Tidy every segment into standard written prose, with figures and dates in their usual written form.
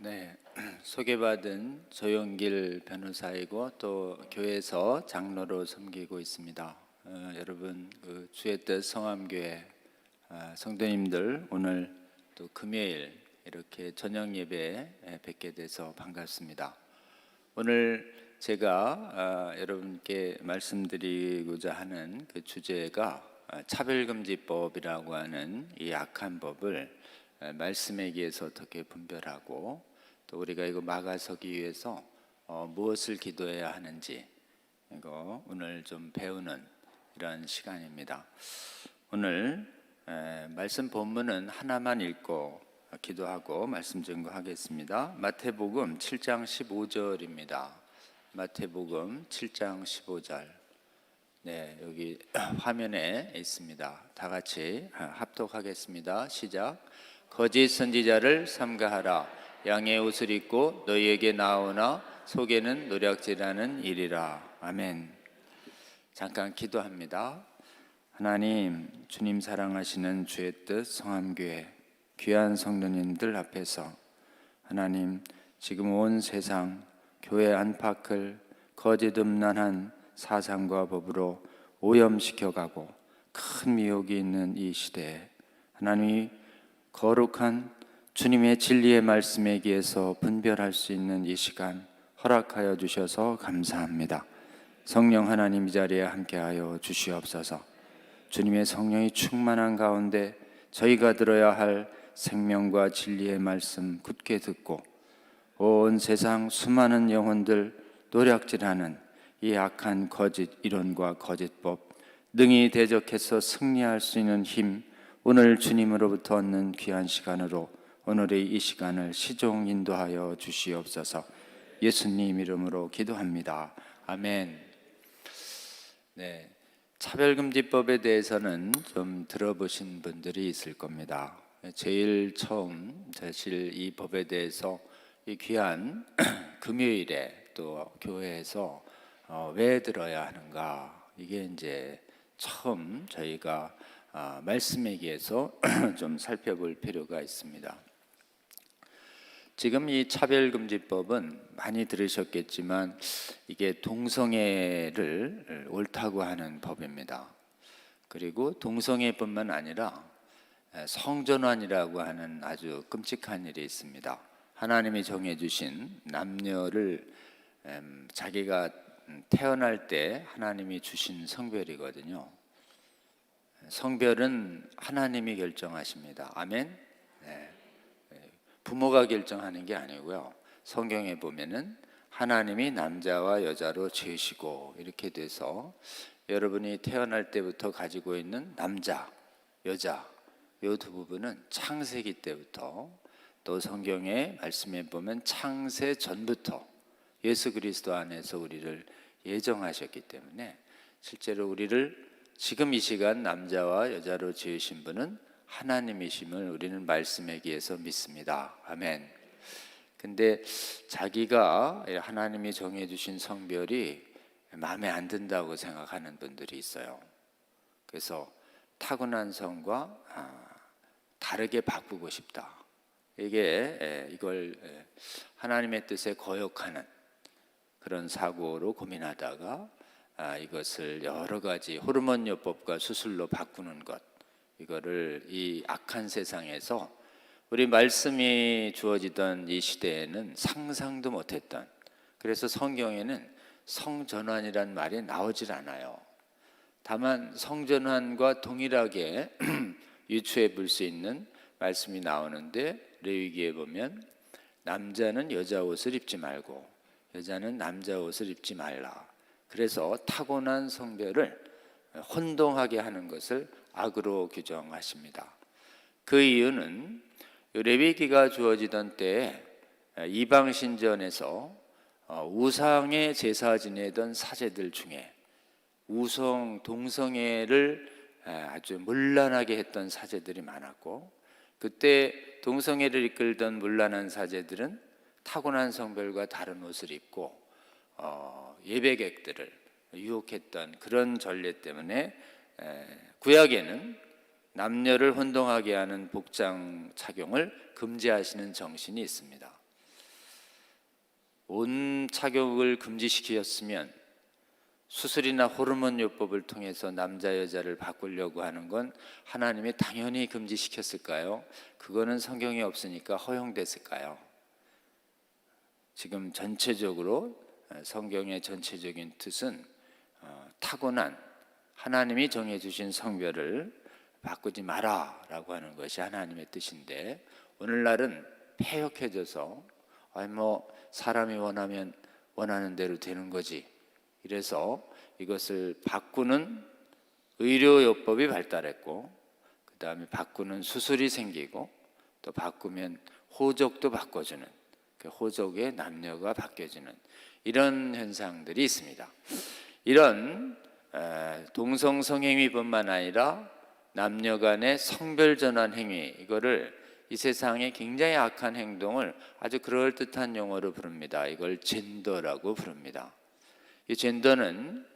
네, 소개받은 조용길 변호사이고 또 교회에서 장로로 섬기고 있습니다. 여러분 주의 뜻 성함교회 성도님들 오늘 또 금요일 이렇게 저녁 예배에 뵙게 돼서 반갑습니다. 오늘 제가 여러분께 말씀드리고자 하는 그 주제가 차별금지법이라고 하는 이 악한 법을 말씀에 의해서 어떻게 분별하고 또 우리가 이거 막아서기 위해서 무엇을 기도해야 하는지 이거 오늘 좀 배우는 이런 시간입니다. 오늘 말씀 본문은 하나만 읽고 기도하고 말씀 증거하겠습니다. 마태복음 7장 15절입니다. 마태복음 7장 15절. 네, 여기 화면에 있습니다. 다 같이 합독하겠습니다. 시작. 거짓 선지자를 삼가하라. 양의 옷을 입고 너희에게 나오나 속에는 노략질하는 일이라. 아멘. 잠깐 기도합니다. 하나님, 주님 사랑하시는 주의 뜻 성함교회 귀한 성도님들 앞에서 하나님, 지금 온 세상 교회 안팎을 거짓 음란한 사상과 법으로 오염시켜가고 큰 미혹이 있는 이 시대에 하나님이 거룩한 주님의 진리의 말씀에 의해서 분별할 수 있는 이 시간 허락하여 주셔서 감사합니다. 성령 하나님 이 자리에 함께하여 주시옵소서. 주님의 성령이 충만한 가운데 저희가 들어야 할 생명과 진리의 말씀 굳게 듣고 온 세상 수많은 영혼들 노략질하는 이 악한 거짓 이론과 거짓법 능히 대적해서 승리할 수 있는 힘 오늘 주님으로부터 얻는 귀한 시간으로 오늘의 이 시간을 시종 인도하여 주시옵소서. 예수님 이름으로 기도합니다. 아멘. 네, 차별금지법에 대해서는 좀 들어보신 분들이 있을 겁니다. 제일 처음 사실 이 법에 대해서 이 귀한 금요일에 또 교회에서 왜 들어야 하는가, 이게 이제 처음 저희가 말씀에 의해서 좀 살펴볼 필요가 있습니다. 지금 이 차별금지법은 많이 들으셨겠지만 이게 동성애를 옳다고 하는 법입니다. 그리고 동성애뿐만 아니라 성전환이라고 하는 아주 끔찍한 일이 있습니다. 하나님이 정해주신 남녀를 자기가 태어날 때 하나님이 주신 성별이거든요. 성별은 하나님이 결정하십니다. 아멘. 네. 부모가 결정하는 게 아니고요. 성경에 보면은 하나님이 남자와 여자로 지으시고 이렇게 돼서 여러분이 태어날 때부터 가지고 있는 남자, 여자 이 두 부분은 창세기 때부터 또 성경의 말씀에 보면 창세 전부터 예수 그리스도 안에서 우리를 예정하셨기 때문에 실제로 우리를 지금 이 시간 남자와 여자로 지으신 분은 하나님이심을 우리는 말씀에 의해서 믿습니다. 아멘. 근데 자기가 하나님이 정해주신 성별이 마음에 안 든다고 생각하는 분들이 있어요. 그래서 타고난 성과 다르게 바꾸고 싶다. 이걸 하나님의 뜻에 거역하는 그런 사고로 고민하다가 이것을 여러 가지 호르몬요법과 수술로 바꾸는 것, 이거를 이 악한 세상에서 우리 말씀이 주어지던 이 시대에는 상상도 못했던, 그래서 성경에는 성전환이란 말이 나오질 않아요. 다만 성전환과 동일하게 유추해 볼 수 있는 말씀이 나오는데 레위기에 보면 남자는 여자 옷을 입지 말고 여자는 남자 옷을 입지 말라. 그래서 타고난 성별을 혼동하게 하는 것을 악으로 규정하십니다. 그 이유는 레위기가 주어지던 때에 이방 신전에서 우상의 제사 지내던 사제들 중에 동성애를 아주 문란하게 했던 사제들이 많았고, 그때 동성애를 이끌던 문란한 사제들은 타고난 성별과 다른 옷을 입고 예배객들을 유혹했던 그런 전례 때문에 구약에는 남녀를 혼동하게 하는 복장 착용을 금지하시는 정신이 있습니다. 온 착욕을 금지시켰으면 수술이나 호르몬 요법을 통해서 남자 여자를 바꾸려고 하는 건 하나님이 당연히 금지시켰을까요? 그거는 성경에 없으니까 허용됐을까요? 지금 전체적으로 성경의 전체적인 뜻은 타고난 하나님이 정해주신 성별을 바꾸지 마라라고 하는 것이 하나님의 뜻인데, 오늘날은 폐역해져서 사람이 원하면 원하는 대로 되는 거지, 이래서 이것을 바꾸는 의료요법이 발달했고, 그 다음에 바꾸는 수술이 생기고, 또 바꾸면 호적도 바꿔주는, 그 호적의 남녀가 바뀌어지는 이런 현상들이 있습니다. 이런 동성성행위뿐만 아니라 남녀 간의 성별 전환 행위, 이거를 이 세상의 굉장히 악한 행동을 아주 그럴듯한 용어로 부릅니다. 이걸 젠더라고 부릅니다. 이 젠더는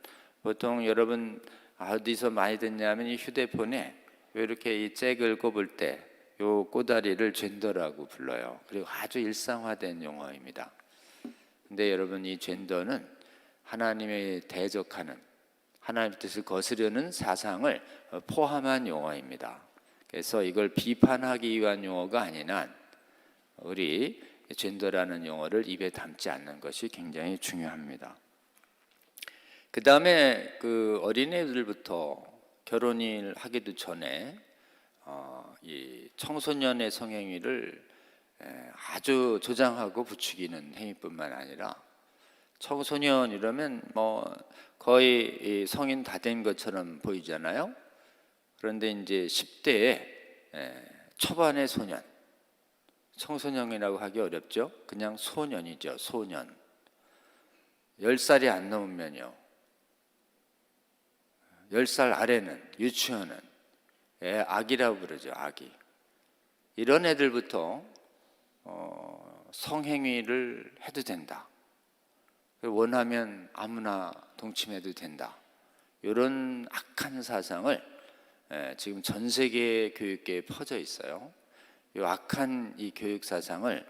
보통 여러분 어디서 많이 듣냐면 이 휴대폰에 이렇게 이 잭을 꼽을 때 요 꼬다리를 젠더라고 불러요. 그리고 아주 일상화된 용어입니다. 근데 여러분, 이 젠더는 하나님의 대적하는, 하나님의 뜻을 거스르는 사상을 포함한 용어입니다. 그래서 이걸 비판하기 위한 용어가 아닌 한 우리 젠더라는 용어를 입에 담지 않는 것이 굉장히 중요합니다. 그 다음에 그 어린애들부터 결혼을 하기도 전에 이 청소년의 성행위를 아주 조장하고 부추기는 행위뿐만 아니라, 청소년 이러면 거의 성인 다 된 것처럼 보이잖아요. 그런데 이제 10대에 초반의 소년, 청소년이라고 하기 어렵죠. 그냥 소년이죠. 소년. 10살이 안 넘으면요, 10살 아래는, 유치원은 아기라고 그러죠. 아기. 이런 애들부터 성행위를 해도 된다, 원하면 아무나 동침해도 된다, 이런 악한 사상을 지금 전 세계 교육계에 퍼져 있어요. 이 악한 이 교육 사상을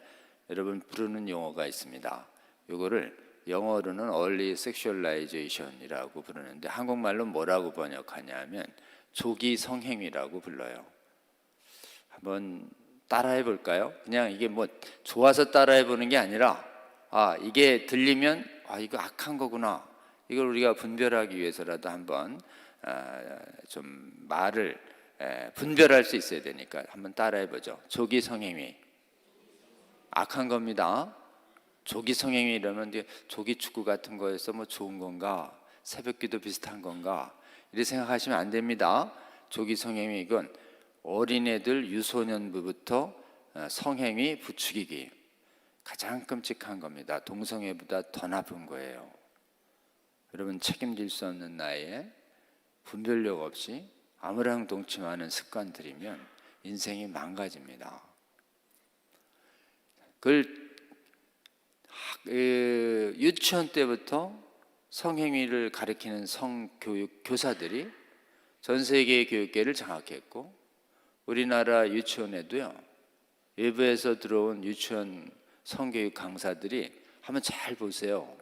여러분 부르는 용어가 있습니다. 이거를 영어로는 early sexualization이라고 부르는데, 한국말로 뭐라고 번역하냐면 조기 성행위라고 불러요. 한번 따라해 볼까요? 그냥 이게 좋아서 따라해 보는 게 아니라, 이게 들리면 이거 악한 거구나, 이걸 우리가 분별하기 위해서라도 한번 좀 말을 분별할 수 있어야 되니까 한번 따라해 보죠. 조기 성행위 악한 겁니다. 조기 성행위 이러면 조기 축구 같은 거에서 좋은 건가, 새벽기도 비슷한 건가, 이렇게 생각하시면 안 됩니다. 조기 성행위, 이건 어린애들 유소년부부터 성행위 부추기기, 가장 끔찍한 겁니다. 동성애보다 더 나쁜 거예요. 여러분, 책임질 수 없는 나이에 분별력 없이 아무랑 동침하는 습관 들이면 인생이 망가집니다. 그걸 유치원 때부터 성행위를 가르치는 성교육 교사들이 전 세계의 교육계를 장악했고, 우리나라 유치원에도요, 외부에서 들어온 유치원 성교육 강사들이, 한번 잘 보세요.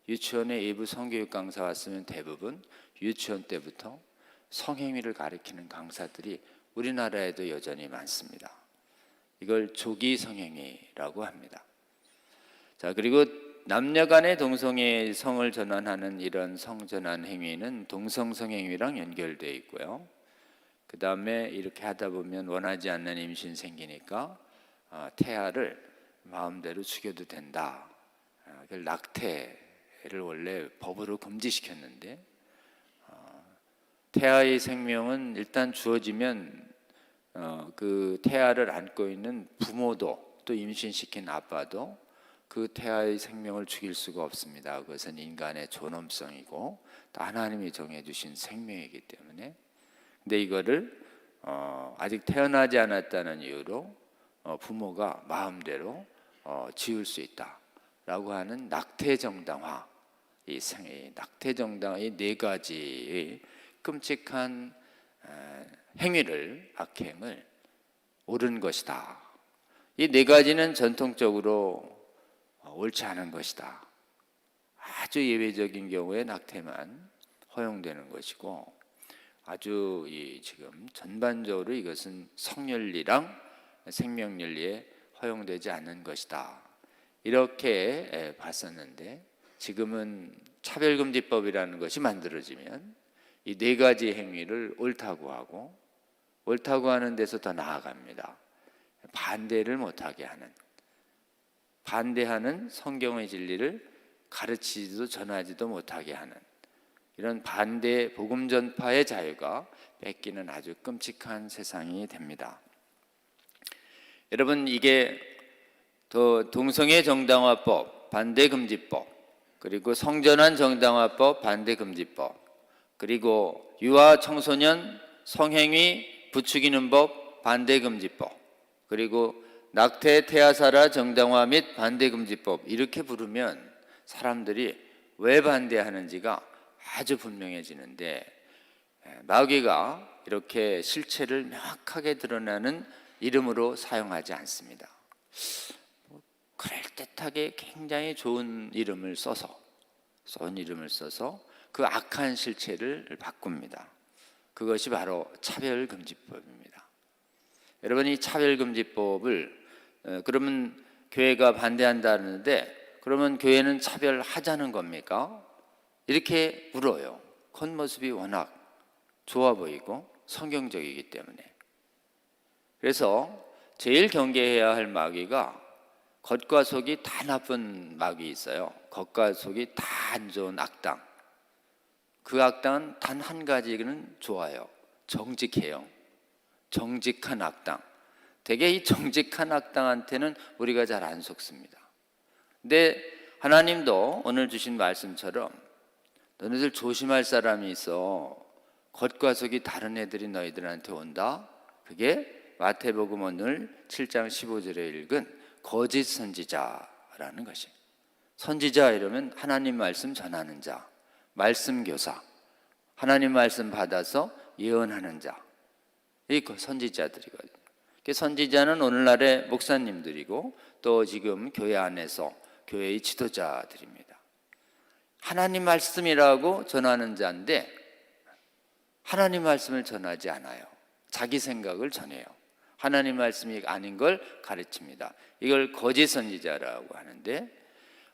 유치원에 외부 성교육 강사 왔으면 대부분 유치원 때부터 성행위를 가르치는 강사들이 우리나라에도 여전히 많습니다. 이걸 조기 성행위라고 합니다. 자, 그리고 남녀 간의 동성애 성을 전환하는 이런 성전환 행위는 동성성행위랑 연결되어 있고요. 그 다음에 이렇게 하다 보면 원하지 않는 임신 생기니까 태아를 마음대로 죽여도 된다. 낙태를 원래 법으로 금지시켰는데, 태아의 생명은 일단 주어지면 그 태아를 안고 있는 부모도, 또 임신시킨 아빠도 그 태아의 생명을 죽일 수가 없습니다. 그것은 인간의 존엄성이고 또 하나님이 정해주신 생명이기 때문에. 근데 이거를 아직 태어나지 않았다는 이유로 부모가 마음대로 지을 수 있다라고 하는 낙태 정당화, 이 낙태 정당화의 4가지의 끔찍한 행위를, 악행을 옳은 것이다. 이 4가지는 전통적으로 옳지 않은 것이다. 아주 예외적인 경우에 낙태만 허용되는 것이고, 아주 지금 전반적으로 이것은 성윤리랑 생명윤리에 허용되지 않는 것이다. 이렇게 봤었는데, 지금은 차별금지법이라는 것이 만들어지면 이 네 가지 행위를 옳다고 하고, 옳다고 하는 데서 더 나아갑니다. 반대를 못하게 하는, 반대하는 성경의 진리를 가르치지도 전하지도 못하게 하는 이런 반대 복음 전파의 자유가 뺏기는 아주 끔찍한 세상이 됩니다. 여러분, 이게 더 동성애 정당화법 반대금지법, 그리고 성전환 정당화법 반대금지법, 그리고 유아 청소년 성행위 부추기는 법 반대금지법, 그리고 낙태 태아살아 정당화 및 반대금지법, 이렇게 부르면 사람들이 왜 반대하는지가 아주 분명해지는데, 마귀가 이렇게 실체를 명확하게 드러나는 이름으로 사용하지 않습니다. 그럴듯하게 굉장히 좋은 이름을 써서 그 악한 실체를 바꿉니다. 그것이 바로 차별금지법입니다. 여러분, 이 차별금지법을 그러면 교회가 반대한다는데, 그러면 교회는 차별하자는 겁니까? 이렇게 물어요. 겉모습이 워낙 좋아 보이고 성경적이기 때문에. 그래서 제일 경계해야 할 마귀가, 겉과 속이 다 나쁜 마귀 있어요. 겉과 속이 다 안 좋은 악당. 그 악당은 단 한 가지는 좋아요. 정직해요. 정직한 악당. 대개 이 정직한 악당한테는 우리가 잘 안 속습니다. 근데 하나님도 오늘 주신 말씀처럼 너희들 조심할 사람이 있어. 겉과 속이 다른 애들이 너희들한테 온다. 그게 마태복음 오늘 7장 15절에 읽은 거짓 선지자라는 것이. 선지자 이러면 하나님 말씀 전하는 자, 말씀 교사, 하나님 말씀 받아서 예언하는 자, 이 선지자들이거든요. 선지자는 오늘날의 목사님들이고, 또 지금 교회 안에서 교회의 지도자들입니다. 하나님 말씀이라고 전하는 자인데 하나님 말씀을 전하지 않아요. 자기 생각을 전해요. 하나님 말씀이 아닌 걸 가르칩니다. 이걸 거짓 선지자라고 하는데,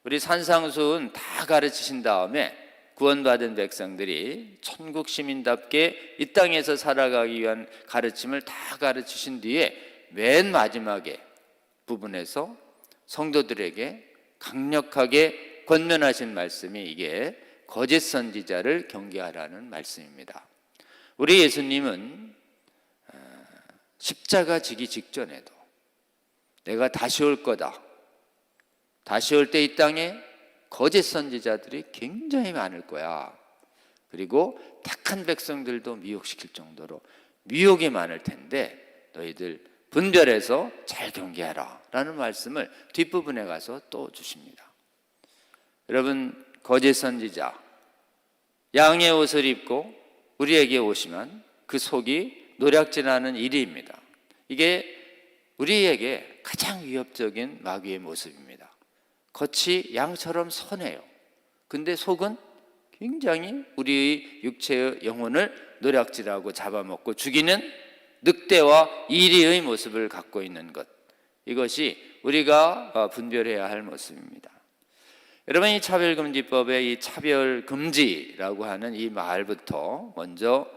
우리 산상수훈 다 가르치신 다음에 구원받은 백성들이 천국 시민답게 이 땅에서 살아가기 위한 가르침을 다 가르치신 뒤에 맨 마지막에 부분에서 성도들에게 강력하게 권면하신 말씀이, 이게 거짓 선지자를 경계하라는 말씀입니다. 우리 예수님은 십자가 지기 직전에도 내가 다시 올 거다, 다시 올 때 이 땅에 거짓 선지자들이 굉장히 많을 거야, 그리고 택한 백성들도 미혹시킬 정도로 미혹이 많을 텐데 너희들 분별해서 잘 경계하라 라는 말씀을 뒷부분에 가서 또 주십니다. 여러분, 거짓 선지자, 양의 옷을 입고 우리에게 오시면 그 속이 노략질하는 일입니다. 이게 우리에게 가장 위협적인 마귀의 모습입니다. 겉이 양처럼 선해요. 근데 속은 굉장히 우리의 육체의 영혼을 노략질하고 잡아먹고 죽이는 늑대와 이리의 모습을 갖고 있는 것, 이것이 우리가 분별해야 할 모습입니다. 여러분, 이 차별금지법의 이 차별금지라고 하는 이 말부터 먼저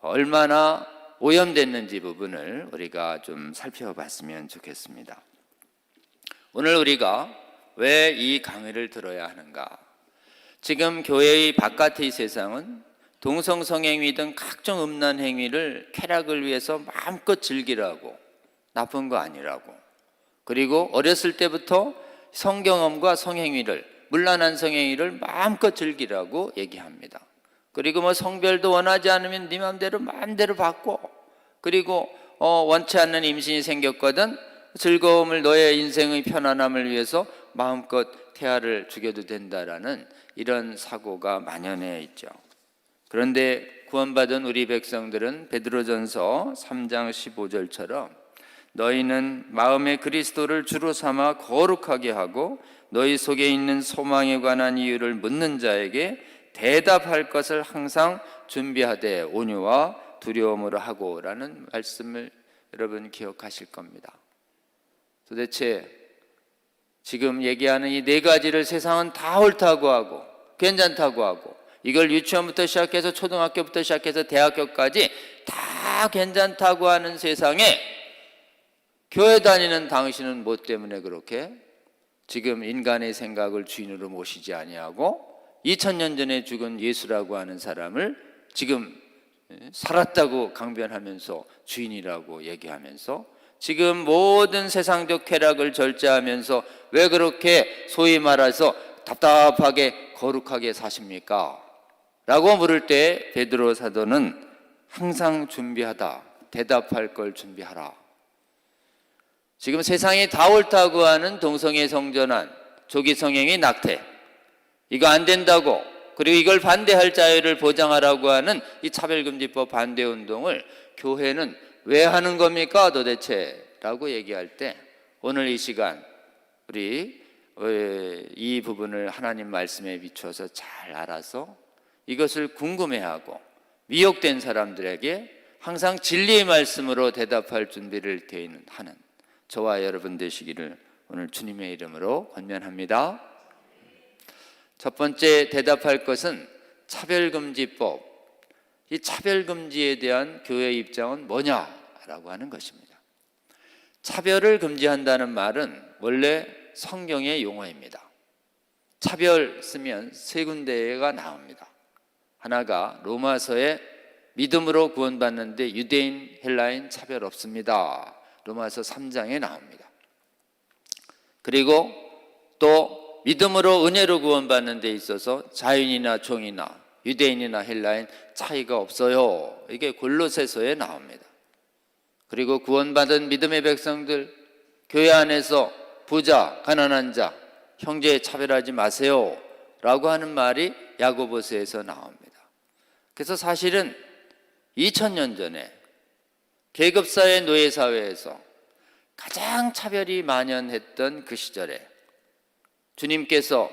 얼마나 오염됐는지 부분을 우리가 좀 살펴봤으면 좋겠습니다. 오늘 우리가 왜 이 강의를 들어야 하는가? 지금 교회의 바깥의 세상은 동성성행위 등 각종 음란 행위를 쾌락을 위해서 마음껏 즐기라고, 나쁜 거 아니라고, 그리고 어렸을 때부터 성경험과 성행위를, 문란한 성행위를 마음껏 즐기라고 얘기합니다. 그리고 성별도 원하지 않으면 네 마음대로 바꿔, 그리고 원치 않는 임신이 생겼거든 즐거움을, 너의 인생의 편안함을 위해서 마음껏 태아를 죽여도 된다라는 이런 사고가 만연해 있죠. 그런데 구원받은 우리 백성들은 베드로전서 3장 15절처럼 너희는 마음에 그리스도를 주로 삼아 거룩하게 하고 너희 속에 있는 소망에 관한 이유를 묻는 자에게 대답할 것을 항상 준비하되 온유와 두려움으로 하고라는 말씀을 여러분 기억하실 겁니다. 도대체 지금 얘기하는 이 네 가지를 세상은 다 옳다고 하고 괜찮다고 하고, 이걸 유치원부터 시작해서 초등학교부터 시작해서 대학교까지 다 괜찮다고 하는 세상에 교회 다니는 당신은 뭐 때문에 그렇게 지금 인간의 생각을 주인으로 모시지 아니하고 2000년 전에 죽은 예수라고 하는 사람을 지금 살았다고 강변하면서 주인이라고 얘기하면서 지금 모든 세상적 쾌락을 절제하면서 왜 그렇게 소위 말해서 답답하게 거룩하게 사십니까? 라고 물을 때 베드로 사도는 항상 준비하다, 대답할 걸 준비하라. 지금 세상이 다 옳다고 하는 동성애 성전환, 조기 성행위 낙태, 이거 안 된다고, 그리고 이걸 반대할 자유를 보장하라고 하는 이 차별금지법 반대 운동을 교회는 왜 하는 겁니까 도대체? 라고 얘기할 때 오늘 이 시간 우리 이 부분을 하나님 말씀에 비추어서 잘 알아서 이것을 궁금해하고 미혹된 사람들에게 항상 진리의 말씀으로 대답할 준비를 하는 저와 여러분 되시기를 오늘 주님의 이름으로 권면합니다. 첫 번째 대답할 것은 차별금지법. 이 차별금지에 대한 교회의 입장은 뭐냐라고 하는 것입니다. 차별을 금지한다는 말은 원래 성경의 용어입니다. 차별 쓰면 세 군데가 나옵니다. 하나가 로마서에 믿음으로 구원받는데 유대인, 헬라인 차별 없습니다. 로마서 3장에 나옵니다. 그리고 또 믿음으로 은혜로 구원받는 데 있어서 자유인이나 종이나 유대인이나 헬라인 차이가 없어요. 이게 골로새서에 나옵니다. 그리고 구원받은 믿음의 백성들, 교회 안에서 부자, 가난한 자, 형제 차별하지 마세요 라고 하는 말이 야고보서에서 나옵니다. 그래서 사실은 2000년 전에 계급사회, 노예사회에서 가장 차별이 만연했던 그 시절에 주님께서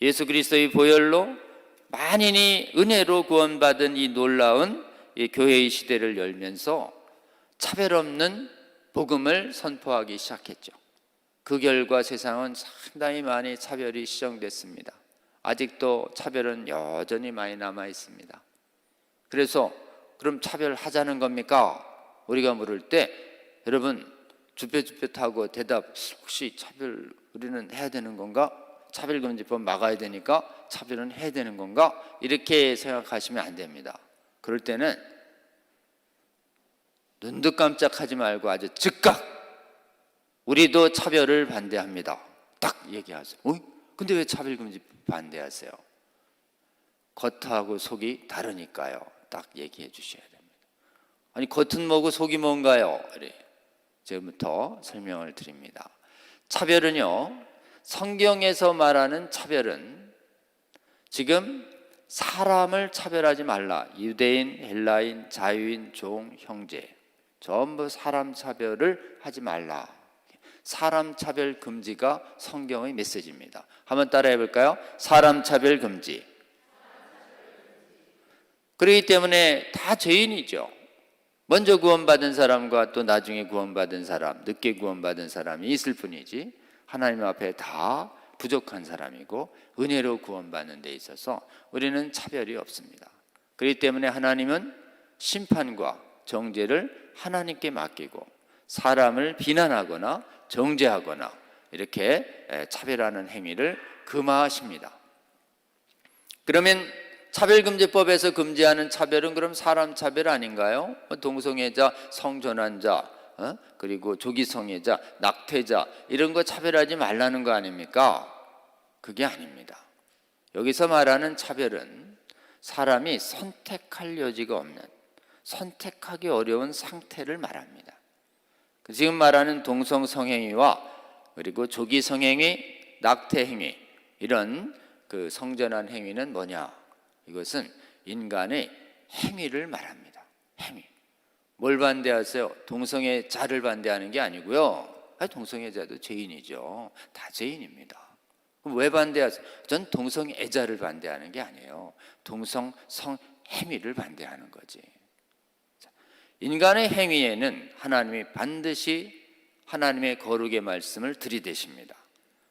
예수 그리스도의 보혈로 만인이 은혜로 구원받은 이 놀라운 이 교회의 시대를 열면서 차별 없는 복음을 선포하기 시작했죠. 그 결과 세상은 상당히 많이 차별이 시정됐습니다. 아직도 차별은 여전히 많이 남아 있습니다. 그래서 그럼 차별하자는 겁니까? 우리가 물을 때 여러분 쭈뼛쭈뼛하고 대답, 혹시 차별 우리는 해야 되는 건가? 차별금지법 막아야 되니까 차별은 해야 되는 건가? 이렇게 생각하시면 안 됩니다. 그럴 때는 눈도 깜짝하지 말고 아주 즉각 우리도 차별을 반대합니다. 딱 얘기하세요. 근데 왜 차별금지 반대하세요? 겉하고 속이 다르니까요. 딱 얘기해 주셔야 됩니다. 아니 겉은 뭐고 속이 뭔가요? 그래. 지금부터 설명을 드립니다. 차별은요, 성경에서 말하는 차별은 지금 사람을 차별하지 말라. 유대인, 헬라인, 자유인, 종, 형제 전부 사람 차별을 하지 말라. 사람 차별 금지가 성경의 메시지입니다. 한번 따라해 볼까요? 사람 차별 금지. 그렇기 때문에 다 죄인이죠. 먼저 구원받은 사람과 또 나중에 구원받은 사람, 늦게 구원받은 사람이 있을 뿐이지 하나님 앞에 다 부족한 사람이고 은혜로 구원받는 데 있어서 우리는 차별이 없습니다. 그렇기 때문에 하나님은 심판과 정죄를 하나님께 맡기고 사람을 비난하거나 정죄하거나 이렇게 차별하는 행위를 금하십니다. 그러면 차별금지법에서 금지하는 차별은 그럼 사람 차별 아닌가요? 동성애자, 성전환자, 그리고 조기성애자, 낙태자 이런 거 차별하지 말라는 거 아닙니까? 그게 아닙니다. 여기서 말하는 차별은 사람이 선택할 여지가 없는, 선택하기 어려운 상태를 말합니다. 지금 말하는 동성성행위와 그리고 조기성행위, 낙태행위 이런 그 성전환 행위는 뭐냐? 이것은 인간의 행위를 말합니다. 행위. 뭘 반대하세요? 동성애자를 반대하는 게 아니고요. 동성애자도 죄인이죠. 다 죄인입니다. 그럼 왜 반대하세요? 전 동성애자를 반대하는 게 아니에요. 동성 성행위를 반대하는 거지. 인간의 행위에는 하나님이 반드시 하나님의 거룩의 말씀을 들이대십니다.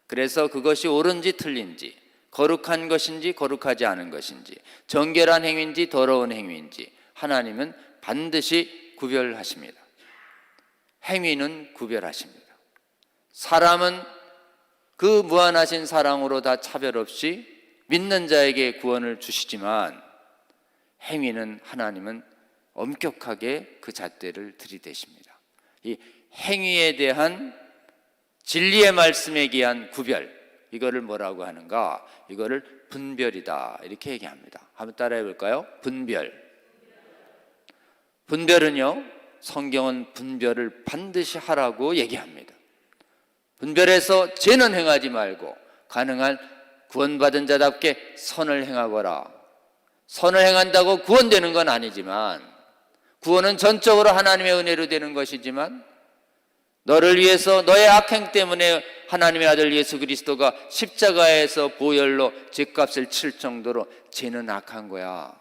그래서 그것이 옳은지 틀린지, 거룩한 것인지 거룩하지 않은 것인지, 정결한 행위인지 더러운 행위인지 하나님은 반드시 구별하십니다. 행위는 구별하십니다. 사람은 그 무한하신 사랑으로 다 차별 없이 믿는 자에게 구원을 주시지만, 행위는 하나님은 엄격하게 그 잣대를 들이대십니다. 이 행위에 대한 진리의 말씀에 기한 구별, 이거를 뭐라고 하는가? 이거를 분별이다, 이렇게 얘기합니다. 한번 따라해 볼까요? 분별. 분별은요, 성경은 분별을 반드시 하라고 얘기합니다. 분별해서 죄는 행하지 말고 가능한 구원받은 자답게 선을 행하거라. 선을 행한다고 구원되는 건 아니지만, 구원은 전적으로 하나님의 은혜로 되는 것이지만, 너를 위해서 너의 악행 때문에 하나님의 아들 예수 그리스도가 십자가에서 보혈로 죄값을 칠 정도로 죄는 악한 거야.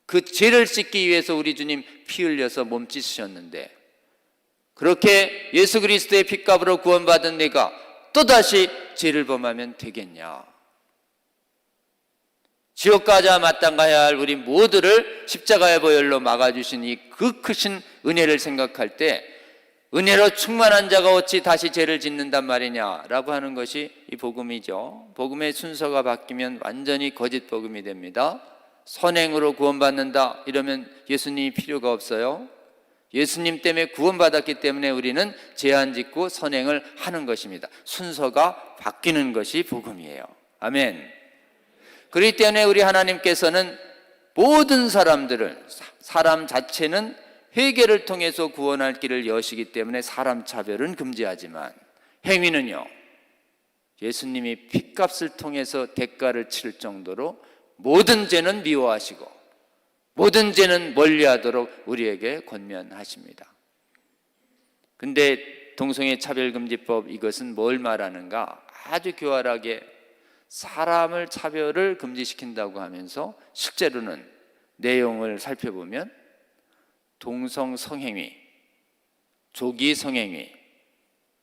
그 죄를 씻기 위해서 우리 주님 피 흘려서 몸 찢으셨는데, 그렇게 예수 그리스도의 핏값으로 구원받은 내가 또다시 죄를 범하면 되겠냐? 지옥 가자 마땅가야 할 우리 모두를 십자가의 보혈로 막아주신 이 그 크신 은혜를 생각할 때, 은혜로 충만한 자가 어찌 다시 죄를 짓는단 말이냐라고 하는 것이 이 복음이죠. 복음의 순서가 바뀌면 완전히 거짓 복음이 됩니다. 선행으로 구원받는다 이러면 예수님이 필요가 없어요. 예수님 때문에 구원받았기 때문에 우리는 죄 안 짓고 선행을 하는 것입니다. 순서가 바뀌는 것이 복음이에요. 아멘. 그렇기 때문에 우리 하나님께서는 모든 사람들을, 사람 자체는 회개를 통해서 구원할 길을 여시기 때문에 사람 차별은 금지하지만, 행위는요, 예수님이 핏값을 통해서 대가를 치를 정도로 모든 죄는 미워하시고 모든 죄는 멀리하도록 우리에게 권면하십니다. 근데 동성애 차별금지법, 이것은 뭘 말하는가? 아주 교활하게 사람을 차별을 금지시킨다고 하면서 실제로는 내용을 살펴보면 동성 성행위, 조기 성행위,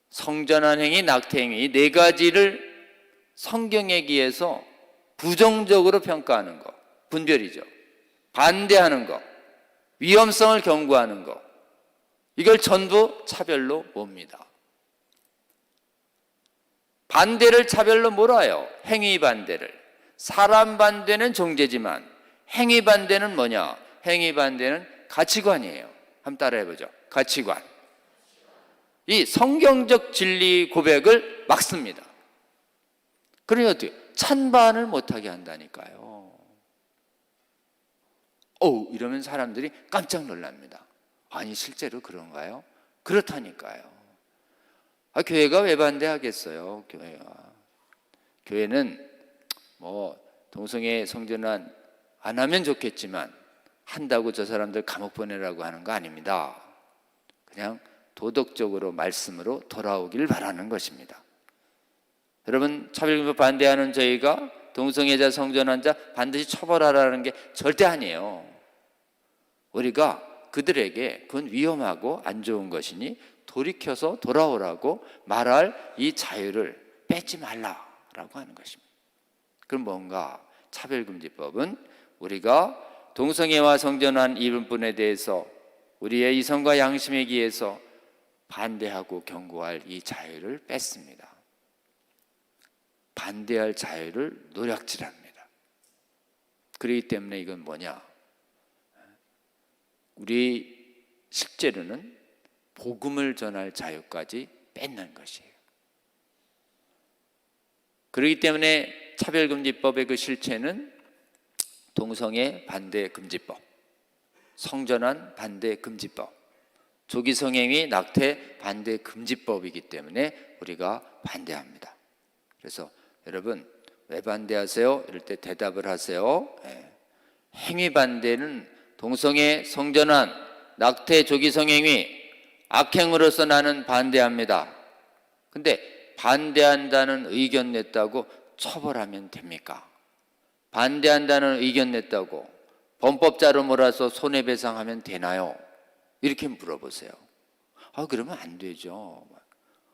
성전환 행위, 낙태 행위, 이 네 가지를 성경에 기해서 부정적으로 평가하는 것, 분별이죠. 반대하는 것, 위험성을 경고하는 것, 이걸 전부 차별로 봅니다. 반대를 차별로 몰아요. 행위 반대를. 사람 반대는 종죄지만 행위 반대는 뭐냐? 행위 반대는 가치관이에요. 한번 따라해보죠. 가치관. 이 성경적 진리 고백을 막습니다. 그러니 어떻게? 찬반을 못하게 한다니까요. 이러면 사람들이 깜짝 놀랍니다. 아니, 실제로 그런가요? 그렇다니까요. 교회가 왜 반대하겠어요? 교회는 동성애 성전환 안 하면 좋겠지만 한다고 저 사람들 감옥 보내라고 하는 거 아닙니다. 그냥 도덕적으로 말씀으로 돌아오길 바라는 것입니다. 여러분, 차별금지법 반대하는 저희가 동성애자 성전환자 반드시 처벌하라는 게 절대 아니에요. 우리가 그들에게 그건 위험하고 안 좋은 것이니 돌이켜서 돌아오라고 말할 이 자유를 뺏지 말라라고 하는 것입니다. 그럼 뭔가? 차별금지법은 우리가 동성애와 성전환 이분에 대해서 우리의 이성과 양심에 기해서 반대하고 경고할 이 자유를 뺐습니다. 반대할 자유를 노략질합니다. 그렇기 때문에 이건 뭐냐? 우리 실제로는 복음을 전할 자유까지 뺏는 것이에요. 그렇기 때문에 차별금지법의 그 실체는 동성애 반대 금지법, 성전환 반대 금지법, 조기성행위 낙태 반대 금지법이기 때문에 우리가 반대합니다. 그래서 여러분, 왜 반대하세요? 이럴 때 대답을 하세요. 행위 반대는 동성애 성전환 낙태 조기 성행위 악행으로서 나는 반대합니다. 근데 반대한다는 의견 냈다고 처벌하면 됩니까? 반대한다는 의견 냈다고 범법자로 몰아서 손해배상하면 되나요? 이렇게 물어보세요. 그러면 안 되죠.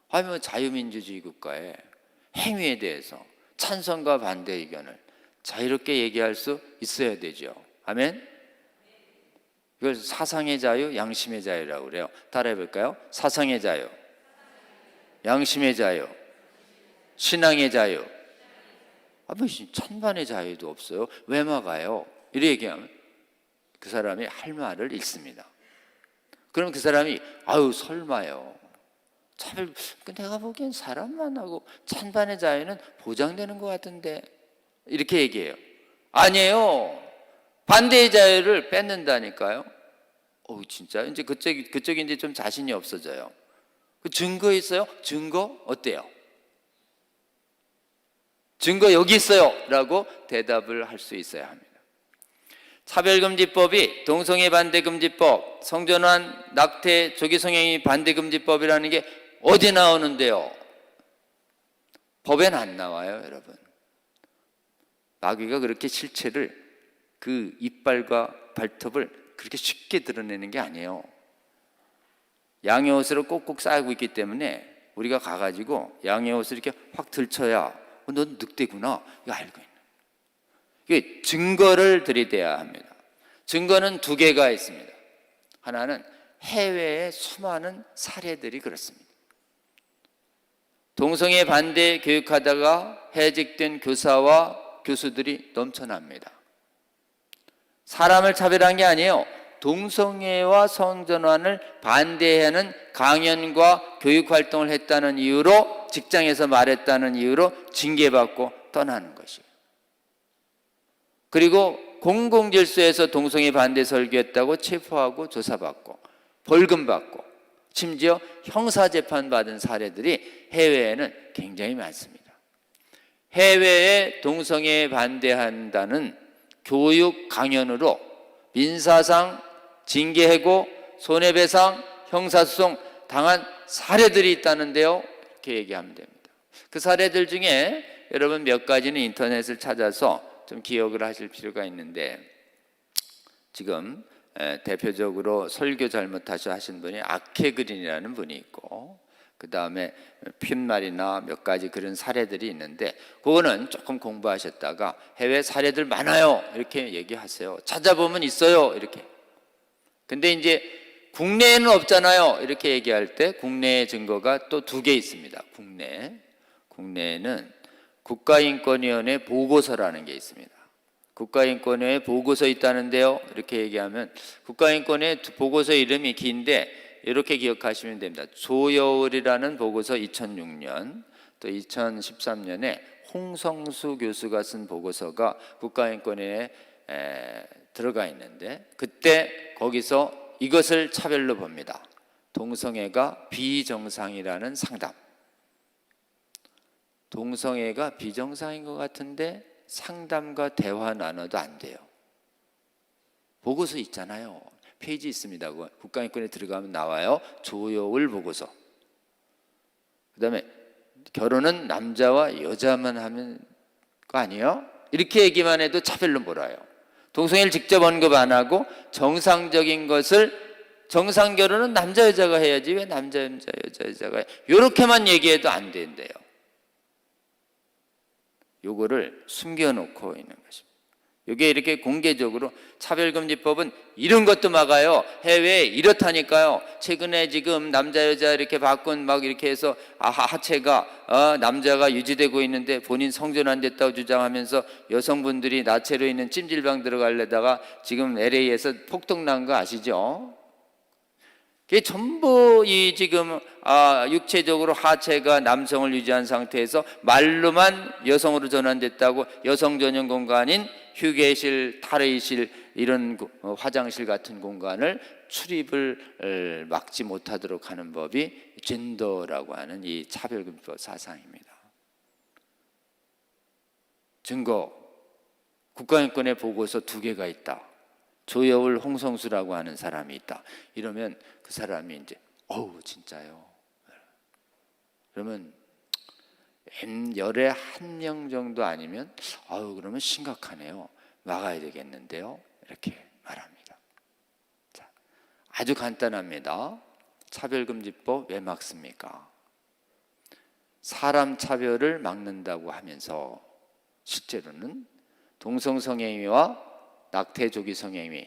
뭐 자유민주주의 국가에 행위에 대해서 찬성과 반대 의견을 자유롭게 얘기할 수 있어야 되죠. 아멘? 이걸 사상의 자유, 양심의 자유라고 그래요. 따라해 볼까요? 사상의 자유, 양심의 자유, 신앙의 자유. 뭐 찬반의 자유도 없어요. 왜 막아요? 이렇게 얘기하면 그 사람이 할 말을 잃습니다. 그럼 그 사람이 설마요. 차별, 내가 보기엔 사람만 하고 찬반의 자유는 보장되는 것 같은데 이렇게 얘기해요. 아니에요. 반대의 자유를 뺏는다니까요. 진짜 이제 그쪽이 이제 좀 자신이 없어져요. 그 증거 있어요? 증거 어때요? 증거 여기 있어요 라고 대답을 할 수 있어야 합니다. 차별금지법이 동성애 반대금지법, 성전환 낙태 조기성행위 반대금지법이라는 게 어디 나오는데요? 법엔 안 나와요, 여러분. 마귀가 그렇게 실체를 그 이빨과 발톱을 그렇게 쉽게 드러내는 게 아니에요. 양의 옷으로 꼭꼭 쌓고 있기 때문에 우리가 가가지고 양의 옷을 이렇게 확 들쳐야 넌 늑대구나 이거 알고 있는. 이게 증거를 들이대야 합니다. 증거는 두 개가 있습니다. 하나는 해외의 수많은 사례들이 그렇습니다. 동성애 반대 교육하다가 해직된 교사와 교수들이 넘쳐납니다. 사람을 차별한 게 아니에요. 동성애와 성전환을 반대하는 강연과 교육활동을 했다는 이유로, 직장에서 말했다는 이유로 징계받고 떠나는 것이에요. 그리고 공공질서에서 동성애 반대 설교했다고 체포하고 조사받고 벌금받고 심지어 형사재판 받은 사례들이 해외에는 굉장히 많습니다. 해외에 동성애 반대한다는 교육 강연으로 민사상, 징계해고, 손해배상, 형사소송 당한 사례들이 있다는데요. 이렇게 얘기하면 됩니다. 그 사례들 중에 여러분 몇 가지는 인터넷을 찾아서 좀 기억을 하실 필요가 있는데, 지금 대표적으로 설교 잘못하셔 하신 분이 악해그린이라는 분이 있고, 그 다음에 푯말이나 몇 가지 그런 사례들이 있는데, 그거는 조금 공부하셨다가 해외 사례들 많아요 이렇게 얘기하세요. 찾아보면 있어요 이렇게. 근데 이제 국내에는 없잖아요 이렇게 얘기할 때 국내의 증거가 또 두 개 있습니다. 국내에는 국가인권위원회 보고서라는 게 있습니다. 국가인권위원회 보고서 있다는데요 이렇게 얘기하면, 국가인권위원회 보고서 이름이 긴데 이렇게 기억하시면 됩니다. 조여울이라는 보고서 2006년, 또 2013년에 홍성수 교수가 쓴 보고서가 국가인권위에 들어가 있는데, 그때 거기서 이것을 차별로 봅니다. 동성애가 비정상이라는 상담. 동성애가 비정상인 것 같은데 상담과 대화 나눠도 안 돼요. 보고서 있잖아요. 페이지 있습니다. 국가인권에 들어가면 나와요. 조여울 보고서. 그 다음에 결혼은 남자와 여자만 하면 거 아니에요? 이렇게 얘기만 해도 차별로 몰아요. 동성애를 직접 언급 안 하고 정상적인 것을, 정상 결혼은 남자 여자가 해야지 왜 남자 여자가 해? 이렇게만 얘기해도 안 된대요. 요거를 숨겨놓고 있는 것입니다. 이게 이렇게 공개적으로, 차별금지법은 이런 것도 막아요. 해외에 이렇다니까요. 최근에 지금 남자 여자 이렇게 바꾼 막 이렇게 해서 하체가 남자가 유지되고 있는데 본인 성전 안 됐다고 주장하면서 여성분들이 나체로 있는 찜질방 들어가려다가 지금 LA에서 폭동 난 거 아시죠? 그게 전부 이 지금 육체적으로 하체가 남성을 유지한 상태에서 말로만 여성으로 전환됐다고 여성 전용 공간인 휴게실, 탈의실, 이런 화장실 같은 공간을 출입을 막지 못하도록 하는 법이 젠더라고 하는 이 차별금지법 사상입니다. 증거, 국가인권의 보고서 두 개가 있다. 조여울 홍성수라고 하는 사람이 있다. 이러면 그 사람이 이제 어우 진짜요. 그러면 열에 한 명 정도 아니면 아유 그러면 심각하네요. 막아야 되겠는데요. 이렇게 말합니다. 자, 아주 간단합니다. 차별금지법 왜 막습니까? 사람 차별을 막는다고 하면서 실제로는 동성성애미와 낙태조기 성행위,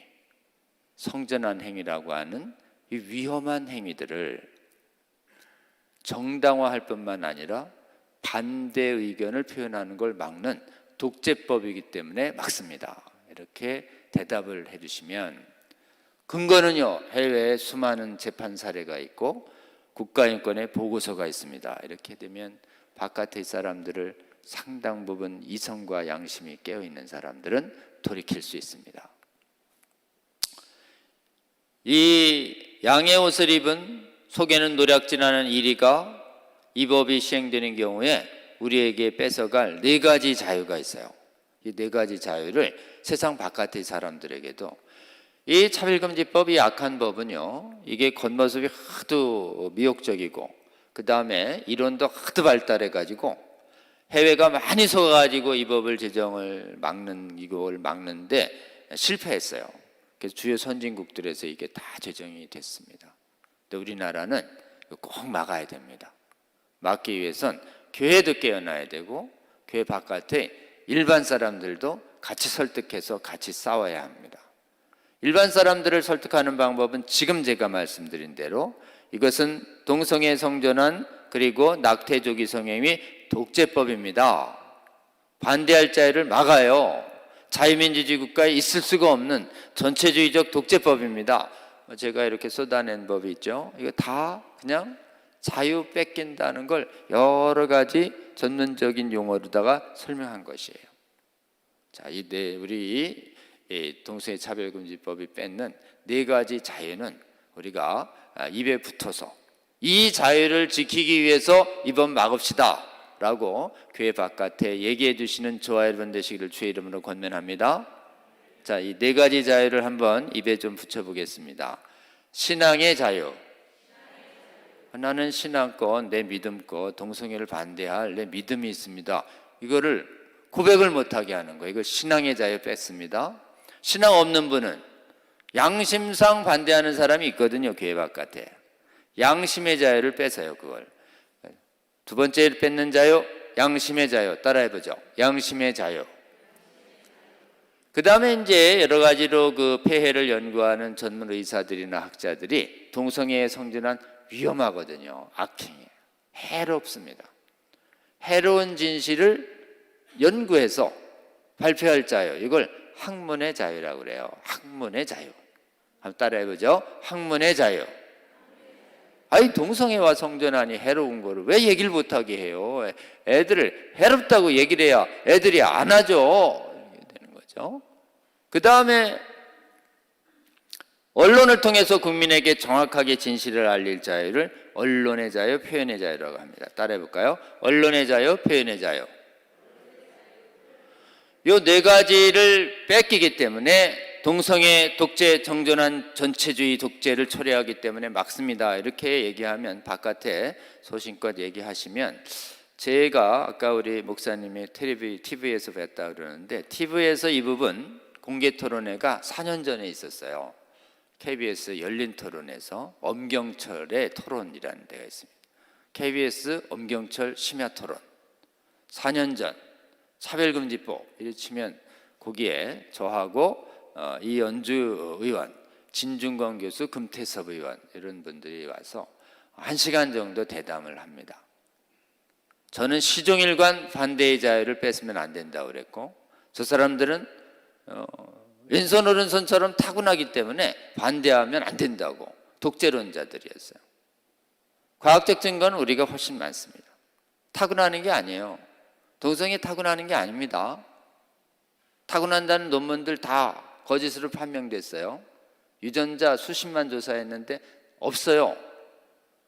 성전환 행위라고 하는 이 위험한 행위들을 정당화할 뿐만 아니라 반대 의견을 표현하는 걸 막는 독재법이기 때문에 막습니다. 이렇게 대답을 해주시면 근거는요, 해외에 수많은 재판 사례가 있고 국가인권의 보고서가 있습니다. 이렇게 되면 바깥의 사람들을 상당 부분 이성과 양심이 깨어있는 사람들은 돌이킬 수 있습니다. 이 양의 옷을 입은 속에는 노략질하는 이리가 이 법이 시행되는 경우에 우리에게 뺏어갈 네 가지 자유가 있어요. 이 네 가지 자유를 세상 바깥의 사람들에게도 이 차별금지법이 약한 법은요, 이게 겉모습이 하도 미혹적이고 그 다음에 이론도 하도 발달해가지고 해외가 많이 속아가지고 이 법을 제정을 이걸 막는데 실패했어요. 그래서 주요 선진국들에서 이게 다 제정이 됐습니다. 근데 우리나라는 꼭 막아야 됩니다. 막기 위해선 교회도 깨어나야 되고 교회 바깥에 일반 사람들도 같이 설득해서 같이 싸워야 합니다. 일반 사람들을 설득하는 방법은 지금 제가 말씀드린 대로 이것은 동성애 성전환 그리고 낙태조기 성행위 독재법입니다. 반대할 자유를 막아요. 자유민주주의 국가에 있을 수가 없는 전체주의적 독재법입니다. 제가 이렇게 쏟아낸 법이 있죠. 이거 다 그냥 자유 뺏긴다는 걸 여러 가지 전문적인 용어로다가 설명한 것이에요. 자, 우리 동성애 차별금지법이 뺏는 네 가지 자유는 우리가 입에 붙어서 이 자유를 지키기 위해서 이번 막읍시다 라고 교회 바깥에 얘기해 주시는 저와 여러분 되시기를 주의 이름으로 권면합니다. 자, 이 네 가지 자유를 한번 입에 좀 붙여보겠습니다. 신앙의 자유. 나는 신앙권, 내 믿음권, 동성애를 반대할 내 믿음이 있습니다. 이거를 고백을 못하게 하는 거예요. 이거 신앙의 자유 뺐습니다. 신앙 없는 분은 양심상 반대하는 사람이 있거든요. 교회 바깥에. 양심의 자유를 뺏어요. 그걸. 두 번째 뺏는 자유, 양심의 자유. 따라해보죠. 양심의 자유. 그 다음에 이제 여러 가지로 그 폐해를 연구하는 전문 의사들이나 학자들이 동성애의 성전환 위험하거든요. 악행이에요. 해롭습니다. 해로운 진실을 연구해서 발표할 자유. 이걸 학문의 자유라고 그래요. 학문의 자유. 한번 따라해보죠. 학문의 자유. 아니 동성애와 성전환이 해로운 거를 왜 얘기를 못하게 해요? 애들을 해롭다고 얘기를 해야 애들이 안 하죠. 이렇게 되는 거죠. 그 다음에 언론을 통해서 국민에게 정확하게 진실을 알릴 자유를 언론의 자유, 표현의 자유라고 합니다. 따라해볼까요? 언론의 자유, 표현의 자유. 요 네 가지를 뺏기기 때문에 동성애 독재 정전한 전체주의 독재를 초래하기 때문에 막습니다. 이렇게 얘기하면 바깥에 소신껏 얘기하시면 제가 아까 우리 목사님이 TV에서 뵀다 그러는데 TV에서 이 부분 공개 토론회가 4년 전에 있었어요. KBS 열린 토론에서 엄경철의 토론이라는 데가 있습니다. KBS 엄경철 심야 토론 4년 전 차별금지법 이렇게 치면 거기에 저하고 이연주 의원, 진중권 교수, 금태섭 의원 이런 분들이 와서 1시간 정도 대담을 합니다. 저는 시종일관 반대의 자유를 뺏으면 안 된다고 그랬고 저 사람들은 왼손 오른손처럼 타고나기 때문에 반대하면 안 된다고 독재론자들이었어요. 과학적 증거는 우리가 훨씬 많습니다. 타고나는 게 아니에요. 동성애 타고나는 게 아닙니다. 타고난다는 논문들 다 거짓으로 판명됐어요. 유전자 수십만 조사했는데 없어요.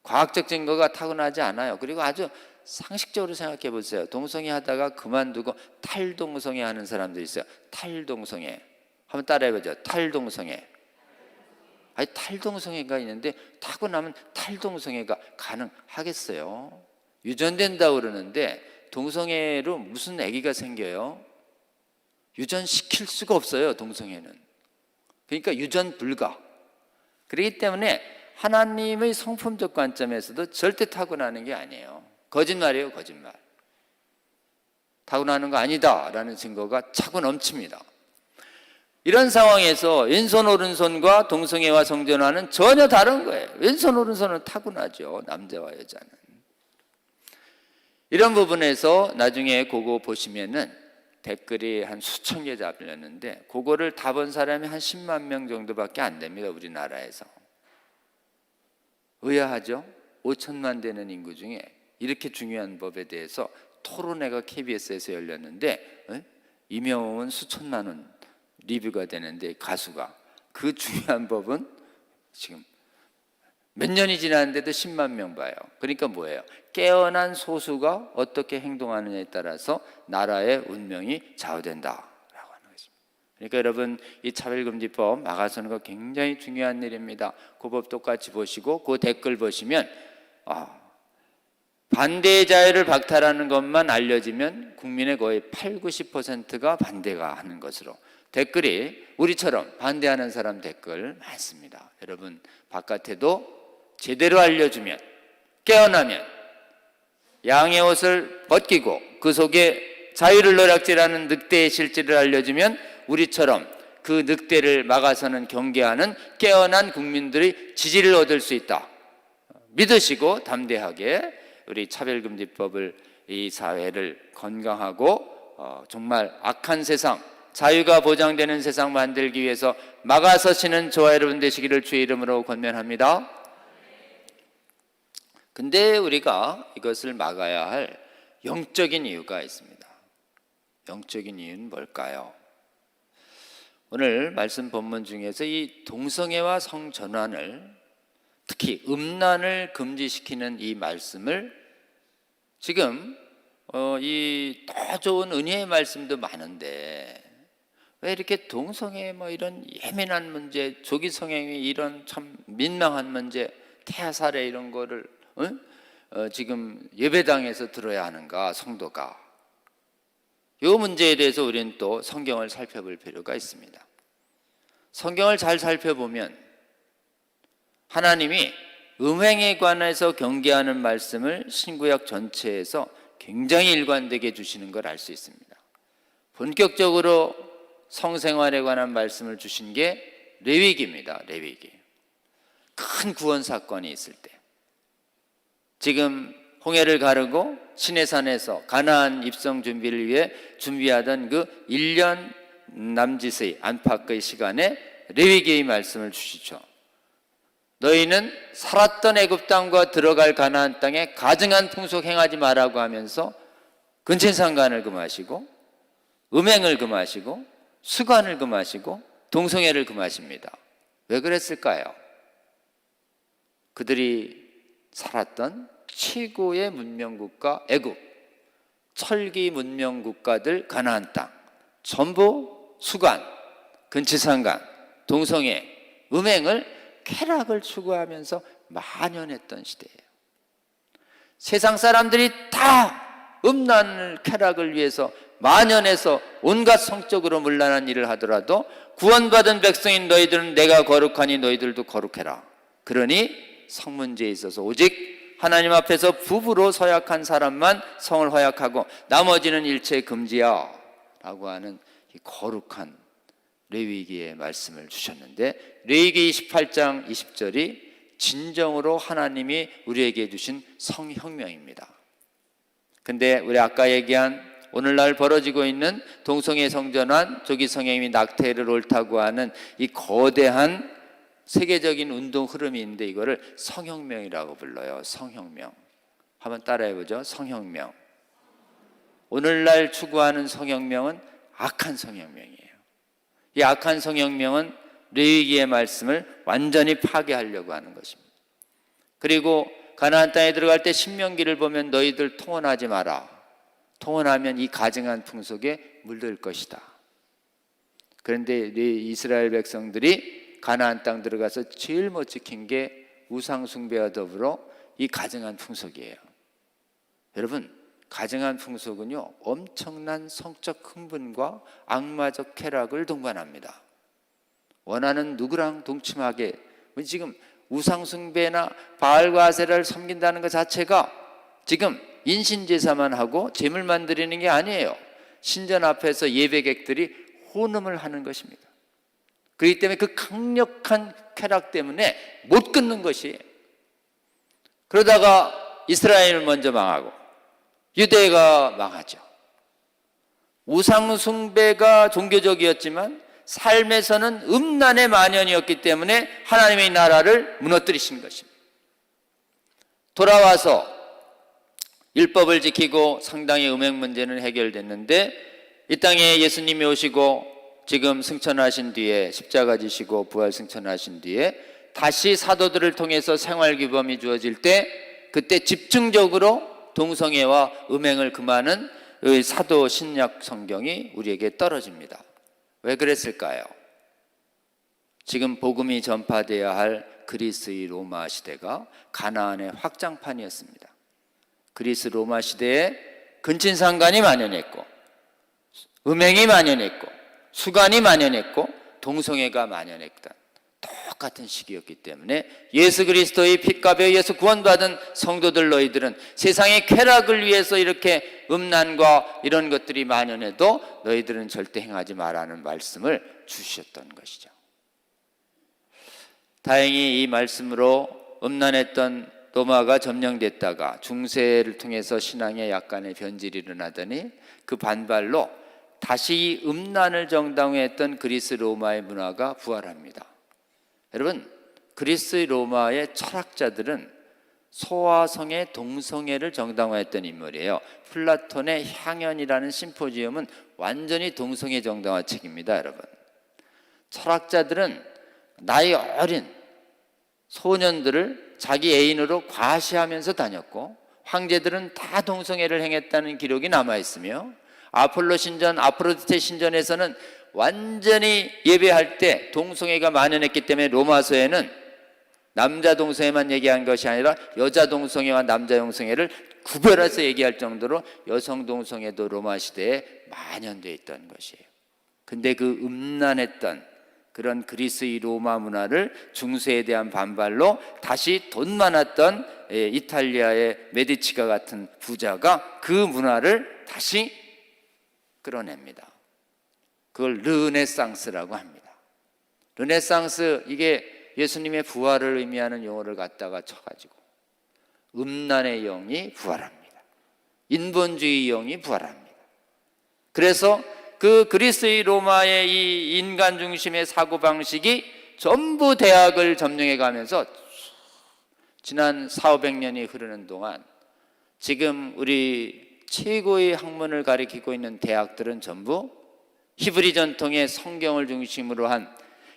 과학적 증거가 타고나지 않아요. 그리고 아주 상식적으로 생각해 보세요. 동성애 하다가 그만두고 탈동성애 하는 사람들이 있어요. 탈동성애. 한번 따라해보죠. 탈동성애. 아니, 탈동성애가 있는데 타고나면 탈동성애가 가능하겠어요? 유전된다고 그러는데 동성애로 무슨 아기가 생겨요? 유전시킬 수가 없어요, 동성애는. 그러니까 유전 불가. 그렇기 때문에 하나님의 성품적 관점에서도 절대 타고나는 게 아니에요. 거짓말이에요, 거짓말. 타고나는 거 아니다 라는 증거가 차고 넘칩니다. 이런 상황에서 왼손 오른손과 동성애와 성전환은 전혀 다른 거예요. 왼손 오른손은 타고나죠, 남자와 여자는. 이런 부분에서 나중에 그거 보시면은 댓글이 한 수천 개 달렸는데 그거를 다 본 사람이 한 10만 명 정도밖에 안 됩니다, 우리나라에서. 의아하죠? 5천만 되는 인구 중에 이렇게 중요한 법에 대해서 토론회가 KBS에서 열렸는데 이명웅은 수천만 원 리뷰가 되는데 가수가 그 중요한 법은 지금 몇 년이 지났는데도 10만 명 봐요. 그러니까 뭐예요? 깨어난 소수가 어떻게 행동하느냐에 따라서 나라의 운명이 좌우된다라고 하는 것입니다. 그러니까 여러분, 이 차별금지법 막아서는 거 굉장히 중요한 일입니다. 그 법 똑같이 보시고 그 댓글 보시면 반대의 자유를 박탈하는 것만 알려지면 국민의 거의 8, 90%가 반대가 하는 것으로 댓글이 우리처럼 반대하는 사람 댓글 많습니다. 여러분, 바깥에도 제대로 알려주면, 깨어나면 양의 옷을 벗기고 그 속에 자유를 노략질하는 늑대의 실질을 알려주면 우리처럼 그 늑대를 막아서는 경계하는 깨어난 국민들의 지지를 얻을 수 있다. 믿으시고 담대하게 우리 차별금지법을, 이 사회를 건강하고 정말 악한 세상, 자유가 보장되는 세상 만들기 위해서 막아서시는 저와 여러분 되시기를 주의 이름으로 권면합니다. 근데 우리가 이것을 막아야 할 영적인 이유가 있습니다. 영적인 이유는 뭘까요? 오늘 말씀 본문 중에서 이 동성애와 성전환을, 특히 음란을 금지시키는 이 말씀을 지금 이 더 좋은 은혜의 말씀도 많은데 왜 이렇게 동성애 뭐 이런 예민한 문제, 조기 성행위 이런 참 민망한 문제, 태아 살해 이런 거를 지금 예배당에서 들어야 하는가, 성도가? 이 문제에 대해서 우리는 또 성경을 살펴볼 필요가 있습니다. 성경을 잘 살펴보면 하나님이 음행에 관해서 경계하는 말씀을 신구약 전체에서 굉장히 일관되게 주시는 걸 알 수 있습니다. 본격적으로 성생활에 관한 말씀을 주신 게 레위기입니다. 레위기. 큰 구원 사건이 있을 때, 지금 홍해를 가르고 시내산에서 가나안 입성 준비를 위해 준비하던 그 1년 남짓의 안팎의 시간에 레위기의 말씀을 주시죠. 너희는 살았던 애굽 땅과 들어갈 가나안 땅에 가증한 풍속 행하지 말라고 하면서 근친상간을 금하시고 음행을 금하시고 수관을 금하시고 동성애를 금하십니다. 왜 그랬을까요? 그들이 살았던 최고의 문명국가 애굽, 철기 문명국가들 가나안 땅 전부 수관, 근친상간, 동성애, 음행을, 쾌락을 추구하면서 만연했던 시대예요. 세상 사람들이 다 음란을, 쾌락을 위해서 만연해서 온갖 성적으로 문란한 일을 하더라도 구원받은 백성인 너희들은 내가 거룩하니 너희들도 거룩해라. 그러니 성 문제에 있어서 오직 하나님 앞에서 부부로 서약한 사람만 성을 허약하고 나머지는 일체 금지야 라고 하는 이 거룩한 레위기의 말씀을 주셨는데, 레위기 28장 20절이 진정으로 하나님이 우리에게 주신 성혁명입니다. 근데 우리 아까 얘기한 오늘날 벌어지고 있는 동성애 성전환, 조기 성행위, 낙태를 옳다고 하는 이 거대한 세계적인 운동 흐름이 있는데 이거를 성혁명이라고 불러요. 성혁명. 한번 따라해보죠. 성혁명. 오늘날 추구하는 성혁명은 악한 성혁명이에요. 이 악한 성혁명은 레위기의 말씀을 완전히 파괴하려고 하는 것입니다. 그리고 가나안 땅에 들어갈 때 신명기를 보면 너희들 통혼하지 마라. 통혼하면 이 가증한 풍속에 물들 것이다. 그런데 이 이스라엘 백성들이 가나안 땅 들어가서 제일 못 지킨 게 우상 숭배와 더불어 이 가증한 풍속이에요. 여러분, 가증한 풍속은요 엄청난 성적 흥분과 악마적 쾌락을 동반합니다. 원하는 누구랑 동침하게, 지금 우상 숭배나 바알과 아세라를 섬긴다는 것 자체가 지금 인신제사만 하고 제물만 드리는 게 아니에요. 신전 앞에서 예배객들이 혼음을 하는 것입니다. 그렇기 때문에 그 강력한 쾌락 때문에 못 끊는 것이에요. 그러다가 이스라엘을 먼저 망하고 유대가 망하죠. 우상 숭배가 종교적이었지만 삶에서는 음란의 만연이었기 때문에 하나님의 나라를 무너뜨리신 것입니다. 돌아와서 율법을 지키고 상당히 음행 문제는 해결됐는데 이 땅에 예수님이 오시고 지금 승천하신 뒤에 십자가 지시고 부활 승천하신 뒤에 다시 사도들을 통해서 생활규범이 주어질 때 그때 집중적으로 동성애와 음행을 금하는 사도 신약 성경이 우리에게 떨어집니다. 왜 그랬을까요? 지금 복음이 전파되어야 할 그리스의 로마 시대가 가나안의 확장판이었습니다. 그리스 로마 시대에 근친상간이 만연했고 음행이 만연했고 수간이 만연했고 동성애가 만연했던 똑같은 시기였기 때문에 예수 그리스도의 핏값에 의해서 구원받은 성도들 너희들은 세상의 쾌락을 위해서 이렇게 음란과 이런 것들이 만연해도 너희들은 절대 행하지 말라는 말씀을 주셨던 것이죠. 다행히 이 말씀으로 음란했던 로마가 점령됐다가 중세를 통해서 신앙에 약간의 변질이 일어나더니 그 반발로 다시 음란을 정당화했던 그리스 로마의 문화가 부활합니다. 여러분, 그리스 로마의 철학자들은 소아성의 동성애를 정당화했던 인물이에요. 플라톤의 향연이라는 심포지엄은 완전히 동성애 정당화 책입니다. 여러분, 철학자들은 나이 어린 소년들을 자기 애인으로 과시하면서 다녔고 황제들은 다 동성애를 행했다는 기록이 남아있으며 아폴로 신전, 아프로디테 신전에서는 완전히 예배할 때 동성애가 만연했기 때문에 로마서에는 남자 동성애만 얘기한 것이 아니라 여자 동성애와 남자 동성애를 구별해서 얘기할 정도로 여성 동성애도 로마 시대에 만연되어 있던 것이에요. 근데 그 음란했던 그런 그리스의 로마 문화를 중세에 대한 반발로 다시 돈 많았던 이탈리아의 메디치가 같은 부자가 그 문화를 다시 끌어냅니다. 그걸 르네상스라고 합니다. 르네상스, 이게 예수님의 부활을 의미하는 용어를 갖다가 쳐가지고 음란의 영이 부활합니다. 인본주의 영이 부활합니다. 그래서 그 그리스의 로마의 이 인간 중심의 사고방식이 전부 대학을 점령해 가면서 지난 400~500년이 흐르는 동안 지금 우리 최고의 학문을 가리키고 있는 대학들은 전부 히브리 전통의 성경을 중심으로 한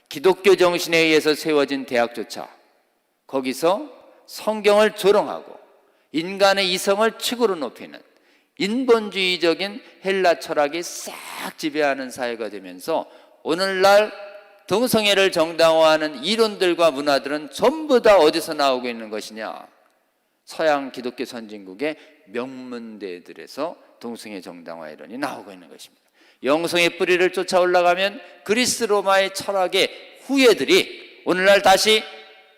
기독교 정신에 의해서 세워진 대학조차 거기서 성경을 조롱하고 인간의 이성을 최고로 높이는 인본주의적인 헬라 철학이 싹 지배하는 사회가 되면서 오늘날 동성애를 정당화하는 이론들과 문화들은 전부 다 어디서 나오고 있는 것이냐? 서양 기독교 선진국의 명문대들에서 동성애 정당화 이론이 나오고 있는 것입니다. 영성의 뿌리를 쫓아 올라가면 그리스 로마의 철학의 후예들이 오늘날 다시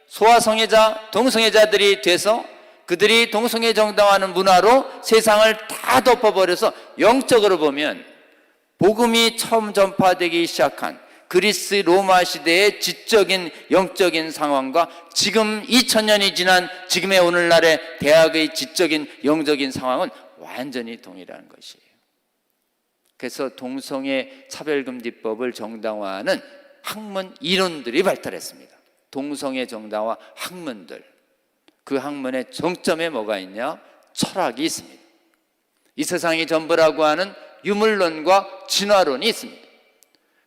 소아성애자, 동성애자들이 돼서 그들이 동성애 정당화하는 문화로 세상을 다 덮어버려서 영적으로 보면 복음이 처음 전파되기 시작한 그리스 로마 시대의 지적인 영적인 상황과 지금 2000년이 지난 지금의 오늘날의 대학의 지적인 영적인 상황은 완전히 동일한 것이에요. 그래서 동성애 차별금지법을 정당화하는 학문 이론들이 발달했습니다. 동성애 정당화 학문들. 그 학문의 정점에 뭐가 있냐? 철학이 있습니다. 이 세상이 전부라고 하는 유물론과 진화론이 있습니다.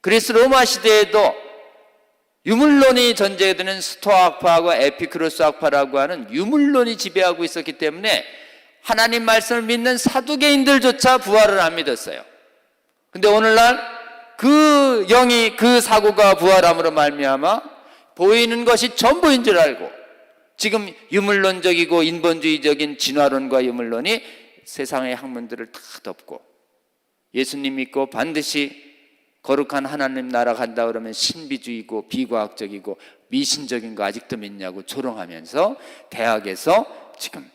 그리스 로마 시대에도 유물론이 전제되는 스토아 학파와 에피쿠로스 학파라고 하는 유물론이 지배하고 있었기 때문에 하나님 말씀을 믿는 사두개인들조차 부활을 안 믿었어요. 근데 오늘날 그 영이, 그 사고가 부활함으로 말미암아 보이는 것이 전부인 줄 알고, 지금 유물론적이고 인본주의적인 진화론과 유물론이 세상의 학문들을 다 덮고, 예수님 믿고 반드시 거룩한 하나님 나라 간다 그러면 신비주의고 비과학적이고 미신적인 거 아직도 믿냐고 조롱하면서 대학에서 지금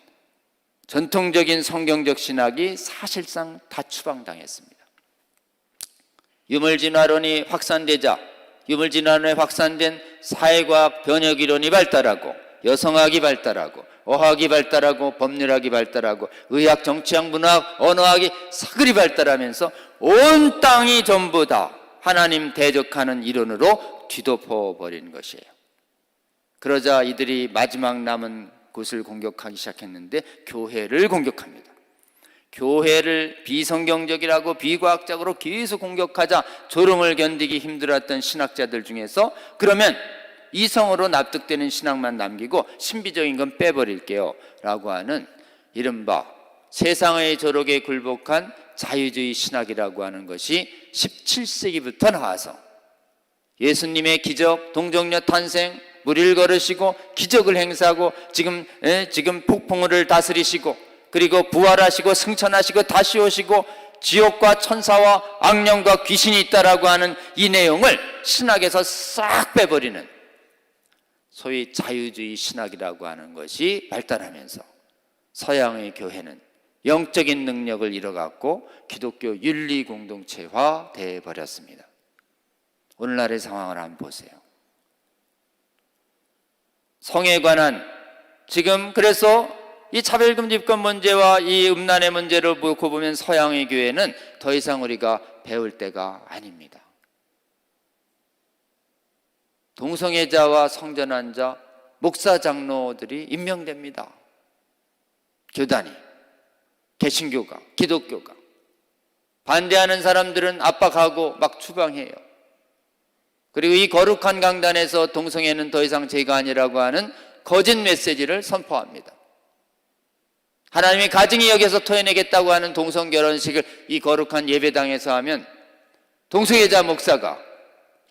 전통적인 성경적 신학이 사실상 다 추방당했습니다. 유물진화론이 확산되자 유물진화론에 확산된 사회과학 변혁이론이 발달하고, 여성학이 발달하고, 어학이 발달하고, 법률학이 발달하고, 의학, 정치학, 문학, 언어학이 사그리 발달하면서 온 땅이 전부 다 하나님 대적하는 이론으로 뒤덮어 버린 것이에요. 그러자 이들이 마지막 남은 곳을 공격하기 시작했는데 교회를 공격합니다. 교회를 비성경적이라고 비과학적으로 계속 공격하자 조롱을 견디기 힘들었던 신학자들 중에서 그러면 이성으로 납득되는 신학만 남기고 신비적인 건 빼버릴게요 라고 하는 이른바 세상의 조력에 굴복한 자유주의 신학이라고 하는 것이 17세기부터 나와서 예수님의 기적, 동정녀 탄생, 물을 걸으시고 기적을 행사하고 지금 폭풍우를 다스리시고 그리고 부활하시고 승천하시고 다시 오시고 지옥과 천사와 악령과 귀신이 있다라고 하는 이 내용을 신학에서 싹 빼버리는 소위 자유주의 신학이라고 하는 것이 발달하면서 서양의 교회는 영적인 능력을 잃어갔고 기독교 윤리 공동체화 돼 버렸습니다. 오늘날의 상황을 한번 보세요. 성에 관한 지금 그래서 이 차별금지법 문제와 이 음란의 문제를 놓고 보면 서양의 교회는 더 이상 우리가 배울 때가 아닙니다. 동성애자와 성전환자, 목사 장로들이 임명됩니다. 교단이, 개신교가, 기독교가. 반대하는 사람들은 압박하고 막 추방해요. 그리고 이 거룩한 강단에서 동성애는 더 이상 죄가 아니라고 하는 거짓 메시지를 선포합니다. 하나님이 가증히 여겨서 토해내겠다고 하는 동성결혼식을 이 거룩한 예배당에서 하면 동성애자 목사가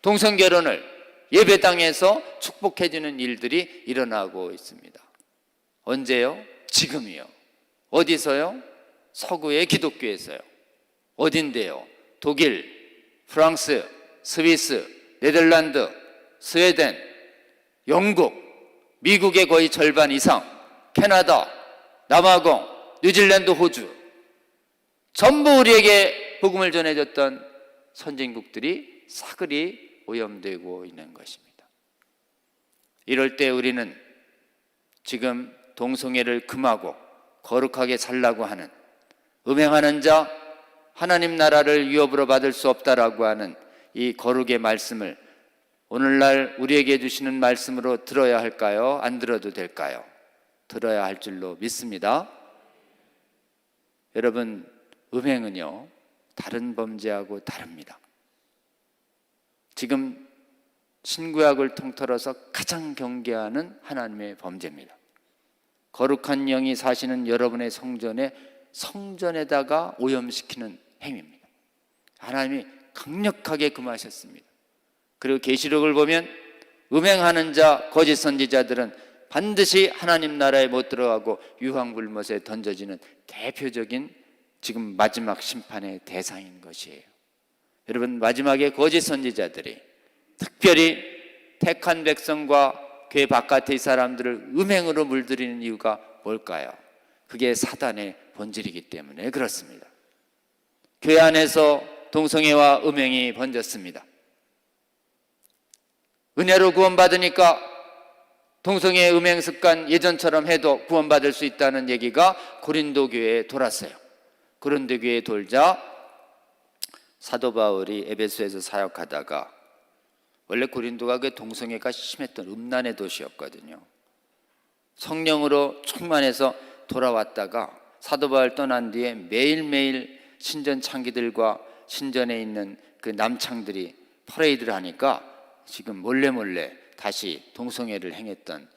동성결혼을 예배당에서 축복해주는 일들이 일어나고 있습니다. 언제요? 지금이요. 어디서요? 서구의 기독교에서요. 어딘데요? 독일, 프랑스, 스위스, 네덜란드, 스웨덴, 영국, 미국의 거의 절반 이상, 캐나다, 남아공, 뉴질랜드, 호주, 전부 우리에게 복음을 전해줬던 선진국들이 사그리 오염되고 있는 것입니다. 이럴 때 우리는 지금 동성애를 금하고 거룩하게 살라고 하는, 음행하는 자 하나님 나라를 위협으로 받을 수 없다라고 하는 이 거룩의 말씀을 오늘날 우리에게 주시는 말씀으로 들어야 할까요? 안 들어도 될까요? 들어야 할 줄로 믿습니다. 여러분, 음행은요 다른 범죄하고 다릅니다. 지금 신구약을 통틀어서 가장 경계하는 하나님의 범죄입니다. 거룩한 영이 사시는 여러분의 성전에다가 오염시키는 행위입니다. 하나님이 강력하게 금하셨습니다. 그리고 계시록을 보면 음행하는 자, 거짓 선지자들은 반드시 하나님 나라에 못 들어가고 유황불못에 던져지는 대표적인 지금 마지막 심판의 대상인 것이에요. 여러분, 마지막에 거짓 선지자들이 특별히 택한 백성과 교회 바깥의 사람들을 음행으로 물들이는 이유가 뭘까요? 그게 사단의 본질이기 때문에 그렇습니다. 교회 안에서 동성애와 음행이 번졌습니다. 은혜로 구원받으니까 동성애 음행 습관 예전처럼 해도 구원받을 수 있다는 얘기가 고린도 교회에 돌았어요. 고린도 교회에 돌자 사도 바울이 에베소에서 사역하다가, 원래 고린도가 그 동성애가 심했던 음란의 도시였거든요. 성령으로 충만해서 돌아왔다가 사도 바울 떠난 뒤에 매일매일 신전 창기들과 신전에 있는 그 남창들이 퍼레이드를 하니까 지금 몰래 다시 동성애를 행했던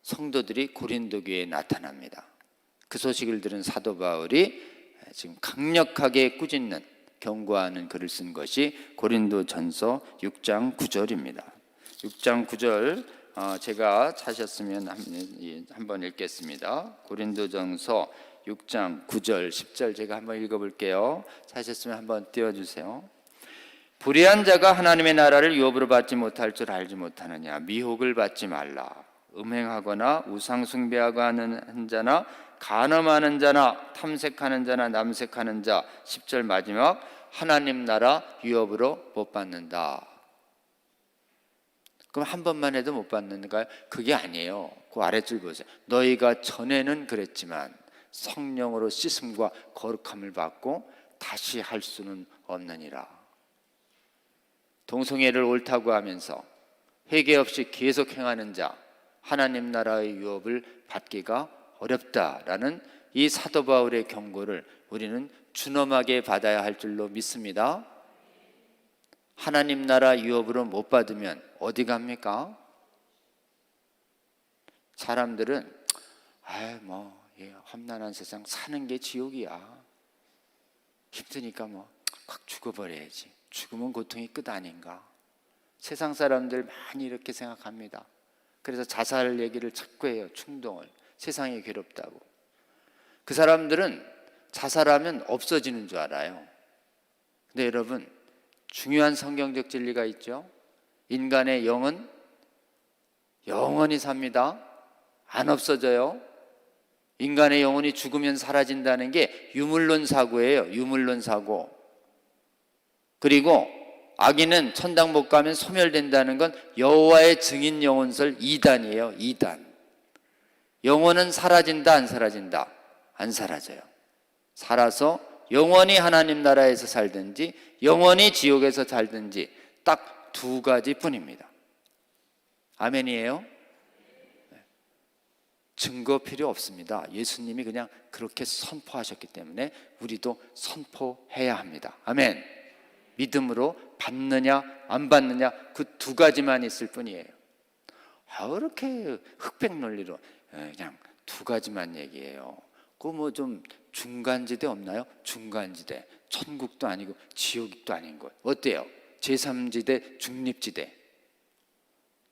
성도들이 고린도 교회에 나타납니다. 그 소식을 들은 사도 바울이 지금 강력하게 꾸짖는 경고하는 글을 쓴 것이 고린도전서 6장 9절입니다. 6장 9절 제가 찾으셨으면 한번 읽겠습니다. 고린도전서 6장 9절 10절 제가 한번 읽어볼게요. 찾으셨으면 한번 띄워주세요. 불의한 자가 하나님의 나라를 유업으로 받지 못할 줄 알지 못하느냐. 미혹을 받지 말라. 음행하거나 우상 숭배하는 자나 간음하는 자나 탐색하는 자나 남색하는 자 10절 마지막 하나님 나라 유업으로 못 받는다. 그럼 한 번만 해도 못 받는가요? 그게 아니에요. 그 아랫줄 보세요. 너희가 전에는 그랬지만 성령으로 씻음과 거룩함을 받고 다시 할 수는 없느니라. 동성애를 옳다고 하면서 회개 없이 계속 행하는 자 하나님 나라의 유업을 받기가 어렵다라는 이 사도 바울의 경고를 우리는 준엄하게 받아야 할 줄로 믿습니다. 하나님 나라 유업으로 못 받으면 어디 갑니까? 사람들은 험난한 세상 사는 게 지옥이야. 힘드니까 확 죽어버려야지. 죽으면 고통이 끝 아닌가. 세상 사람들 많이 이렇게 생각합니다. 그래서 자살 얘기를 자꾸 해요. 충동을. 세상이 괴롭다고. 그 사람들은 자살하면 없어지는 줄 알아요. 근데 여러분, 중요한 성경적 진리가 있죠. 인간의 영은 영원히 삽니다. 안 없어져요. 인간의 영혼이 죽으면 사라진다는 게 유물론 사고예요. 유물론 사고. 그리고 악인은 천당 못 가면 소멸된다는 건 여호와의 증인 영혼설 2단이에요. 2단. 영혼은 사라진다, 안 사라진다? 안 사라져요. 살아서 영원히 하나님 나라에서 살든지 영원히 지옥에서 살든지 딱 두 가지 뿐입니다. 아멘이에요? 증거 필요 없습니다. 예수님이 그냥 그렇게 선포하셨기 때문에 우리도 선포해야 합니다. 아멘. 믿음으로 받느냐 안 받느냐 그 두 가지만 있을 뿐이에요. 그렇게 흑백 논리로 그냥 두 가지만 얘기해요. 그 좀 중간지대 없나요? 중간지대. 천국도 아니고 지옥도 아닌 것. 어때요? 제3지대, 중립지대.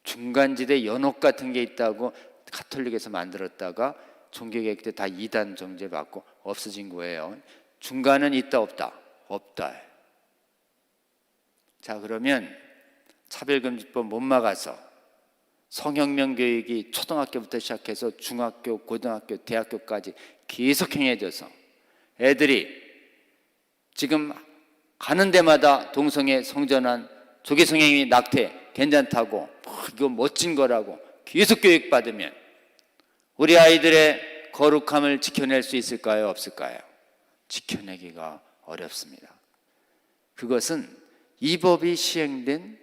중간지대 연옥 같은 게 있다고 가톨릭에서 만들었다가 종교개혁 때 다 2단 정죄 받고 없어진 거예요. 중간은 있다 없다? 없다. 자, 그러면 차별금지법 못 막아서 성혁명 교육이 초등학교부터 시작해서 중학교, 고등학교, 대학교까지 계속 행해져서 애들이 지금 가는 데마다 동성애, 성전환, 조기 성행위, 낙태 괜찮다고 이거 멋진 거라고 계속 교육받으면 우리 아이들의 거룩함을 지켜낼 수 있을까요? 없을까요? 지켜내기가 어렵습니다. 그것은 이 법이 시행된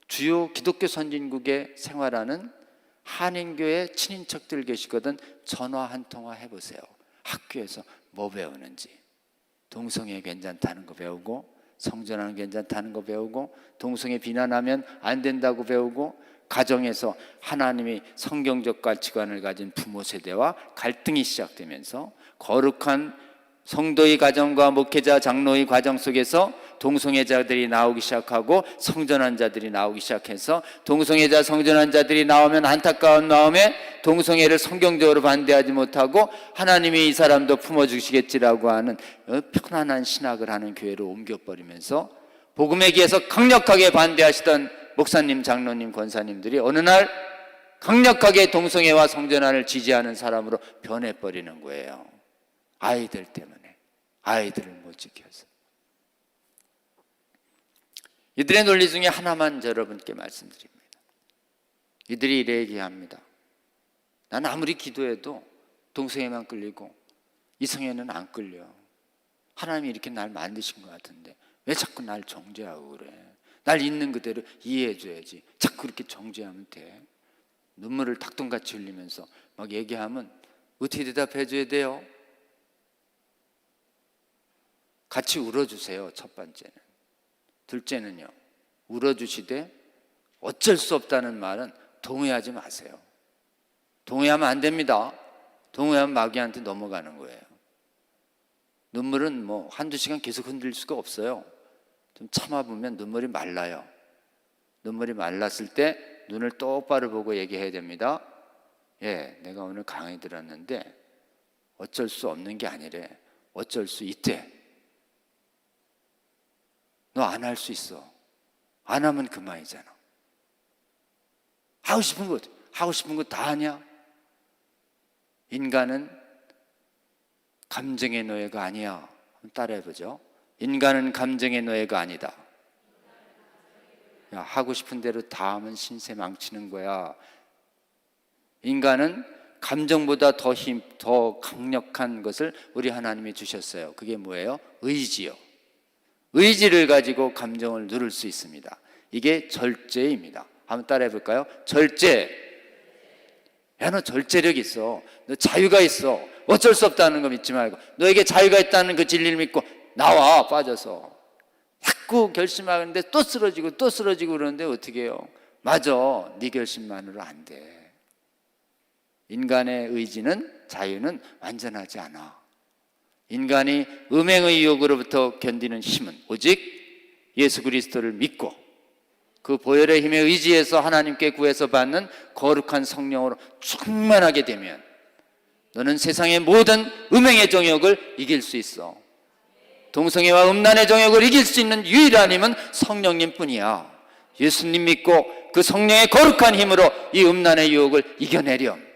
주요 기독교 선진국에 생활하는 한인교회 친인척들 계시거든 전화 한 통화 해보세요. 학교에서 뭐 배우는지. 동성애 괜찮다는 거 배우고 성전환 괜찮다는 거 배우고 동성애 비난하면 안 된다고 배우고 가정에서 하나님이 성경적 가치관을 가진 부모 세대와 갈등이 시작되면서 거룩한 성도의 가정과 목회자 장로의 과정 속에서 동성애자들이 나오기 시작하고 성전환자들이 나오기 시작해서 동성애자 성전환자들이 나오면 안타까운 마음에 동성애를 성경적으로 반대하지 못하고 하나님이 이 사람도 품어주시겠지라고 하는 편안한 신학을 하는 교회로 옮겨버리면서 복음에 기해서 강력하게 반대하시던 목사님, 장로님, 권사님들이 어느 날 강력하게 동성애와 성전환을 지지하는 사람으로 변해버리는 거예요. 아이들 때문에. 아이들을 못 지켜서. 이들의 논리 중에 하나만 여러분께 말씀드립니다. 이들이 이래 얘기합니다. 난 아무리 기도해도 동성애만 끌리고 이성애는 안 끌려. 하나님이 이렇게 날 만드신 것 같은데 왜 자꾸 날 정죄하고 그래? 날 있는 그대로 이해해줘야지. 자꾸 그렇게 정죄하면 돼. 눈물을 닭똥같이 흘리면서 막 얘기하면 어떻게 대답해줘야 돼요? 같이 울어주세요. 첫 번째는. 둘째는요, 울어주시되 어쩔 수 없다는 말은 동의하지 마세요. 동의하면 안 됩니다. 동의하면 마귀한테 넘어가는 거예요. 눈물은 한두 시간 계속 흔들 수가 없어요. 좀 참아보면 눈물이 말라요. 눈물이 말랐을 때 눈을 똑바로 보고 얘기해야 됩니다. 예, 내가 오늘 강의 들었는데 어쩔 수 없는 게 아니래. 어쩔 수 있대. 너 안 할 수 있어. 안 하면 그만이잖아. 하고 싶은 거 다 하냐? 인간은 감정의 노예가 아니야. 따라해보죠. 인간은 감정의 노예가 아니다. 야, 하고 싶은 대로 다 하면 신세 망치는 거야. 인간은 감정보다 더 강력한 것을 우리 하나님이 주셨어요. 그게 뭐예요? 의지요. 의지를 가지고 감정을 누를 수 있습니다. 이게 절제입니다. 한번 따라해 볼까요? 절제. 야, 너 절제력 있어. 너 자유가 있어. 어쩔 수 없다는 거 믿지 말고 너에게 자유가 있다는 그 진리를 믿고 나와. 빠져서 자꾸 결심하는데 또 쓰러지고 그러는데 어떻게 해요? 맞아, 네 결심만으로 안 돼. 인간의 의지는, 자유는 완전하지 않아. 인간이 음행의 유혹으로부터 견디는 힘은 오직 예수 그리스도를 믿고 그 보혈의 힘에 의지해서 하나님께 구해서 받는 거룩한 성령으로 충만하게 되면 너는 세상의 모든 음행의 정욕을 이길 수 있어. 동성애와 음란의 정욕을 이길 수 있는 유일한 힘은 성령님 뿐이야. 예수님 믿고 그 성령의 거룩한 힘으로 이 음란의 유혹을 이겨내렴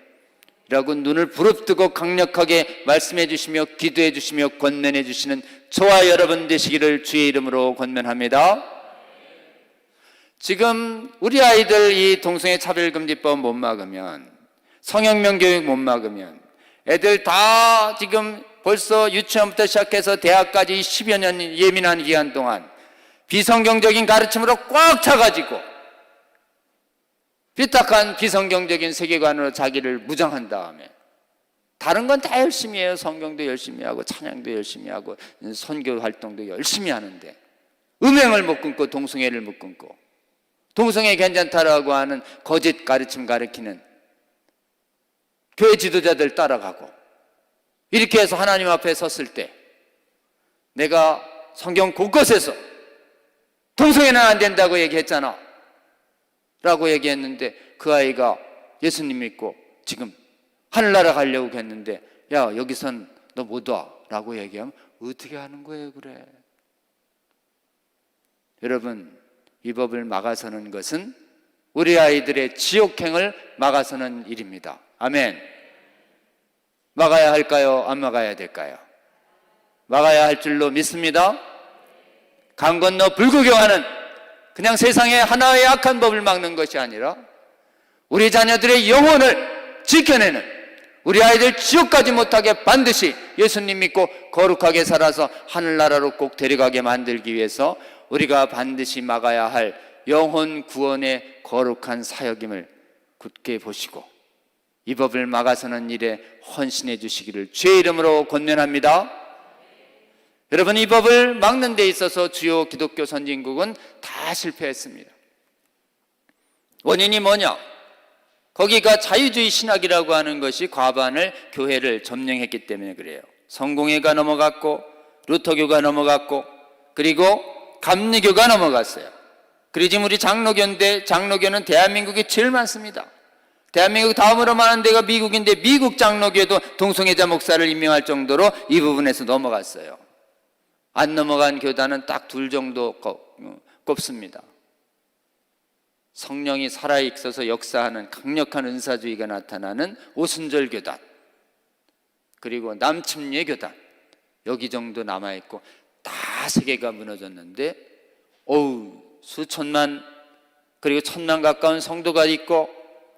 라고 눈을 부릅뜨고 강력하게 말씀해 주시며 기도해 주시며 권면해 주시는 저와 여러분 되시기를 주의 이름으로 권면합니다. 지금 우리 아이들 이 동성애 차별금지법 못 막으면, 성혁명 교육 못 막으면, 애들 다 지금 벌써 유치원부터 시작해서 대학까지 10여 년 예민한 기간 동안 비성경적인 가르침으로 꽉 차가지고 삐딱한 비성경적인 세계관으로 자기를 무장한 다음에 다른 건 다 열심히 해요. 성경도 열심히 하고 찬양도 열심히 하고 선교 활동도 열심히 하는데 음행을 못 끊고 동성애를 못 끊고 동성애 괜찮다라고 하는 거짓 가르침 가르치는 교회 지도자들 따라가고 이렇게 해서 하나님 앞에 섰을 때 내가 성경 곳곳에서 동성애는 안 된다고 얘기했잖아 라고 얘기했는데 그 아이가 예수님 믿고 지금 하늘나라 가려고 했는데 야, 여기선 너 못 와 라고 얘기하면 어떻게 하는 거예요? 그래. 여러분, 이 법을 막아서는 것은 우리 아이들의 지옥행을 막아서는 일입니다. 아멘. 막아야 할까요? 안 막아야 될까요? 막아야 할 줄로 믿습니다. 강 건너 불구경하는 그냥 세상의 하나의 악한 법을 막는 것이 아니라 우리 자녀들의 영혼을 지켜내는, 우리 아이들 지옥까지 못하게 반드시 예수님 믿고 거룩하게 살아서 하늘나라로 꼭 데려가게 만들기 위해서 우리가 반드시 막아야 할 영혼 구원의 거룩한 사역임을 굳게 보시고 이 법을 막아서는 일에 헌신해 주시기를 주의 이름으로 권면합니다. 여러분, 이 법을 막는 데 있어서 주요 기독교 선진국은 다 실패했습니다. 원인이 뭐냐? 거기가 자유주의 신학이라고 하는 것이 과반을 교회를 점령했기 때문에 그래요. 성공회가 넘어갔고 루터교가 넘어갔고 그리고 감리교가 넘어갔어요. 그리고 지금 우리 장로교인데 장로교는 대한민국이 제일 많습니다. 대한민국 다음으로 많은 데가 미국인데 미국 장로교도 동성애자 목사를 임명할 정도로 이 부분에서 넘어갔어요. 안 넘어간 교단은 딱 둘 정도 꼽습니다. 성령이 살아있어서 역사하는 강력한 은사주의가 나타나는 오순절 교단, 그리고 남침례 교단, 여기 정도 남아있고 다 세계가 무너졌는데 수천만 그리고 1,000만 가까운 성도가 있고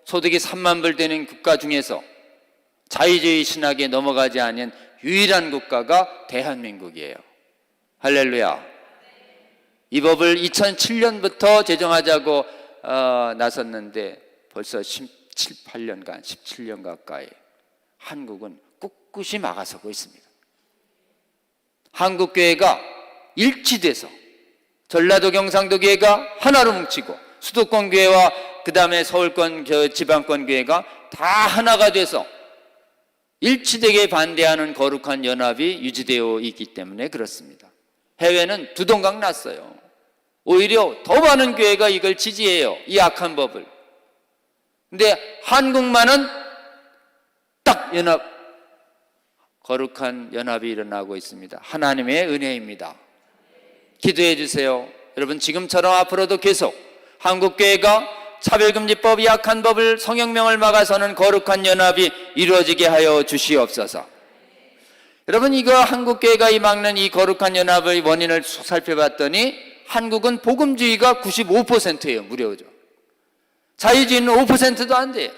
소득이 3만 불 되는 국가 중에서 자유주의 신학에 넘어가지 않은 유일한 국가가 대한민국이에요. 할렐루야. 이 법을 2007년부터 제정하자고 나섰는데 벌써 17년 가까이 한국은 꿋꿋이 막아서고 있습니다. 한국교회가 일치돼서 전라도 경상도 교회가 하나로 뭉치고 수도권 교회와 그 다음에 서울권 지방권 교회가 다 하나가 돼서 일치되게 반대하는 거룩한 연합이 유지되어 있기 때문에 그렇습니다. 해외는 두동강 났어요. 오히려 더 많은 교회가 이걸 지지해요, 이 악한 법을. 근데 한국만은 딱 거룩한 연합이 일어나고 있습니다. 하나님의 은혜입니다. 기도해 주세요. 여러분, 지금처럼 앞으로도 계속 한국교회가 차별금지법, 이 악한 법을, 성혁명을 막아서는 거룩한 연합이 이루어지게 하여 주시옵소서. 여러분, 이거 한국교회가 이 막는 이 거룩한 연합의 원인을 쭉 살펴봤더니 한국은 복음주의가 95%예요. 무료죠. 자유주의는 5%도 안 돼요.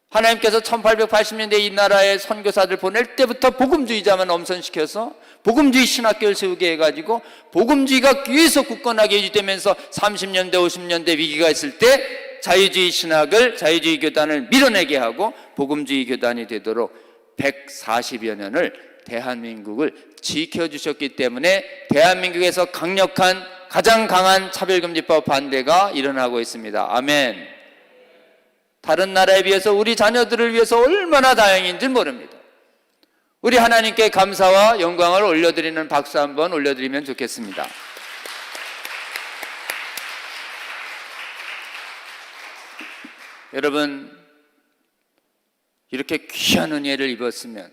하나님께서 1880년대 이 나라에 선교사들 보낼 때부터 복음주의자만 엄선시켜서 복음주의 신학교를 세우게 해가지고 복음주의가 계속 굳건하게 유지되면서 30년대 50년대 위기가 있을 때 자유주의 신학을, 자유주의 교단을 밀어내게 하고 복음주의 교단이 되도록 140여 년을 대한민국을 지켜주셨기 때문에 대한민국에서 강력한, 가장 강한 차별금지법 반대가 일어나고 있습니다. 아멘. 다른 나라에 비해서 우리 자녀들을 위해서 얼마나 다행인지 모릅니다. 우리 하나님께 감사와 영광을 올려드리는 박수 한번 올려드리면 좋겠습니다. 여러분, 이렇게 귀한 은혜를 입었으면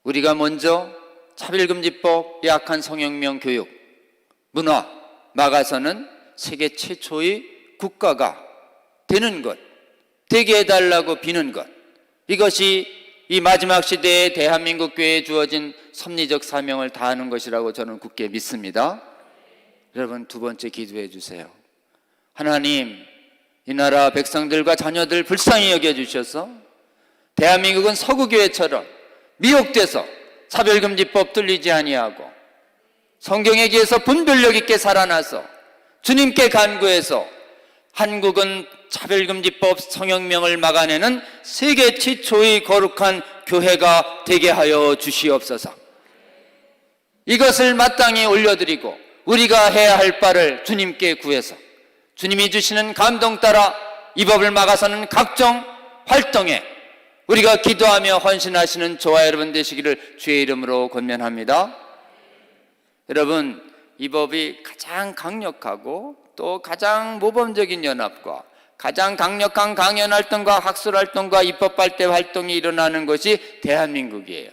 우리가 먼저 차별금지법, 약한 성혁명 교육, 문화 막아서는 세계 최초의 국가가 되는 것, 되게 해달라고 비는 것, 이것이 이 마지막 시대에 대한민국 교회에 주어진 섭리적 사명을 다하는 것이라고 저는 굳게 믿습니다. 여러분, 두 번째 기도해 주세요. 하나님, 이 나라 백성들과 자녀들 불쌍히 여겨주셔서 대한민국은 서구교회처럼 미혹돼서 차별금지법 뚫리지 아니하고 성경에 기해서 분별력 있게 살아나서 주님께 간구해서 한국은 차별금지법, 성혁명을 막아내는 세계 최초의 거룩한 교회가 되게 하여 주시옵소서. 이것을 마땅히 올려드리고 우리가 해야 할 바를 주님께 구해서 주님이 주시는 감동 따라 이 법을 막아서는 각종 활동에 우리가 기도하며 헌신하시는 저와 여러분 되시기를 주의 이름으로 권면합니다. 여러분, 이 법이 가장 강력하고 또 가장 모범적인 연합과 가장 강력한 강연활동과 학술활동과 입법발대 활동이 일어나는 것이 대한민국이에요.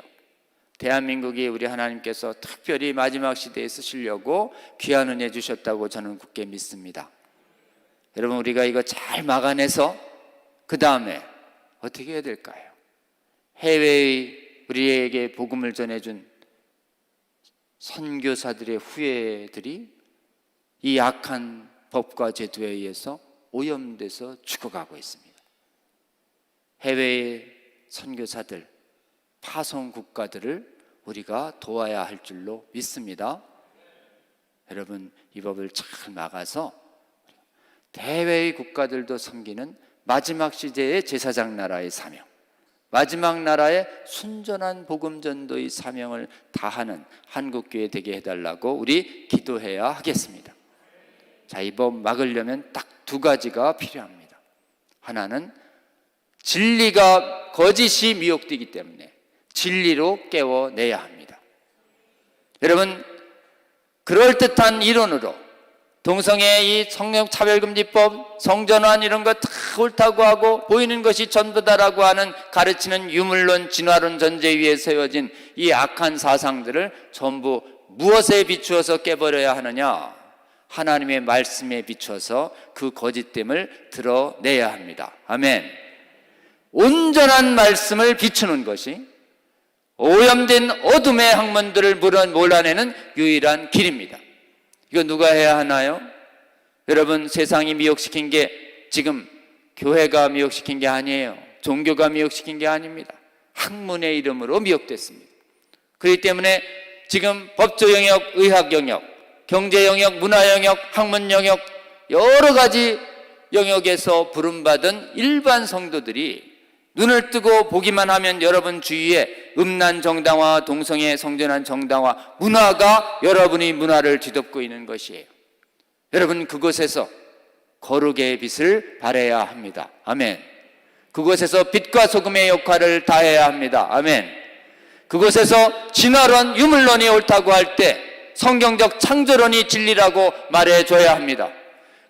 대한민국이 우리 하나님께서 특별히 마지막 시대에 쓰시려고 귀한 은혜 주셨다고 저는 굳게 믿습니다. 여러분, 우리가 이거 잘 막아내서 그 다음에 어떻게 해야 될까요? 해외의 우리에게 복음을 전해준 선교사들의 후예들이 이 악한 법과 제도에 의해서 오염돼서 죽어가고 있습니다. 해외의 선교사들, 파송 국가들을 우리가 도와야 할 줄로 믿습니다. 여러분, 이 법을 잘 막아서 대외의 국가들도 섬기는 마지막 시대의 제사장 나라의 사명, 마지막 나라의 순전한 복음 전도의 사명을 다하는 한국교회 되게 해달라고 우리 기도해야 하겠습니다. 자, 이 법 막으려면 딱 두 가지가 필요합니다. 하나는 진리가 거짓이 미혹되기 때문에 진리로 깨워내야 합니다. 여러분, 그럴듯한 이론으로 동성애 이 성령 차별금지법, 성전환 이런 거 다 옳다고 하고 보이는 것이 전부다라고 하는 가르치는 유물론, 진화론 전제 위에 세워진 이 악한 사상들을 전부 무엇에 비추어서 깨버려야 하느냐? 하나님의 말씀에 비추어서 그 거짓됨을 드러내야 합니다. 아멘. 온전한 말씀을 비추는 것이 오염된 어둠의 학문들을 몰아내는 유일한 길입니다. 이거 누가 해야 하나요? 여러분, 세상이 미혹시킨 게 지금 교회가 미혹시킨 게 아니에요. 종교가 미혹시킨 게 아닙니다. 학문의 이름으로 미혹됐습니다. 그렇기 때문에 지금 법조 영역, 의학 영역, 경제 영역, 문화 영역, 학문 영역, 여러 가지 영역에서 부름받은 일반 성도들이 눈을 뜨고 보기만 하면 여러분 주위에 음란 정당화, 동성애 성전환 정당화, 문화가 여러분의 문화를 뒤덮고 있는 것이에요. 여러분, 그곳에서 거룩의 빛을 발해야 합니다. 아멘. 그곳에서 빛과 소금의 역할을 다해야 합니다. 아멘. 그곳에서 진화론, 유물론이 옳다고 할 때 성경적 창조론이 진리라고 말해줘야 합니다.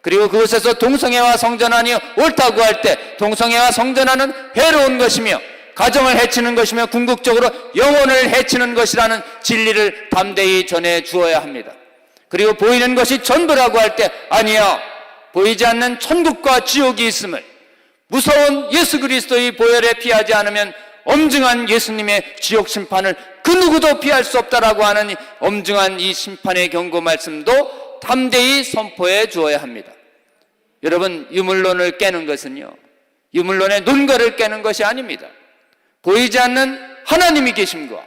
그리고 그것에서 동성애와 성전환이 옳다고 할 때 동성애와 성전환은 해로운 것이며 가정을 해치는 것이며 궁극적으로 영혼을 해치는 것이라는 진리를 담대히 전해 주어야 합니다. 그리고 보이는 것이 전부라고 할 때 아니야, 보이지 않는 천국과 지옥이 있음을, 무서운 예수 그리스도의 보혈에 피하지 않으면 엄중한 예수님의 지옥 심판을 그 누구도 피할 수 없다라고 하는 엄중한 이 심판의 경고 말씀도 담대히 선포해 주어야 합니다. 여러분, 유물론을 깨는 것은요, 유물론의 논거를 깨는 것이 아닙니다. 보이지 않는 하나님이 계심과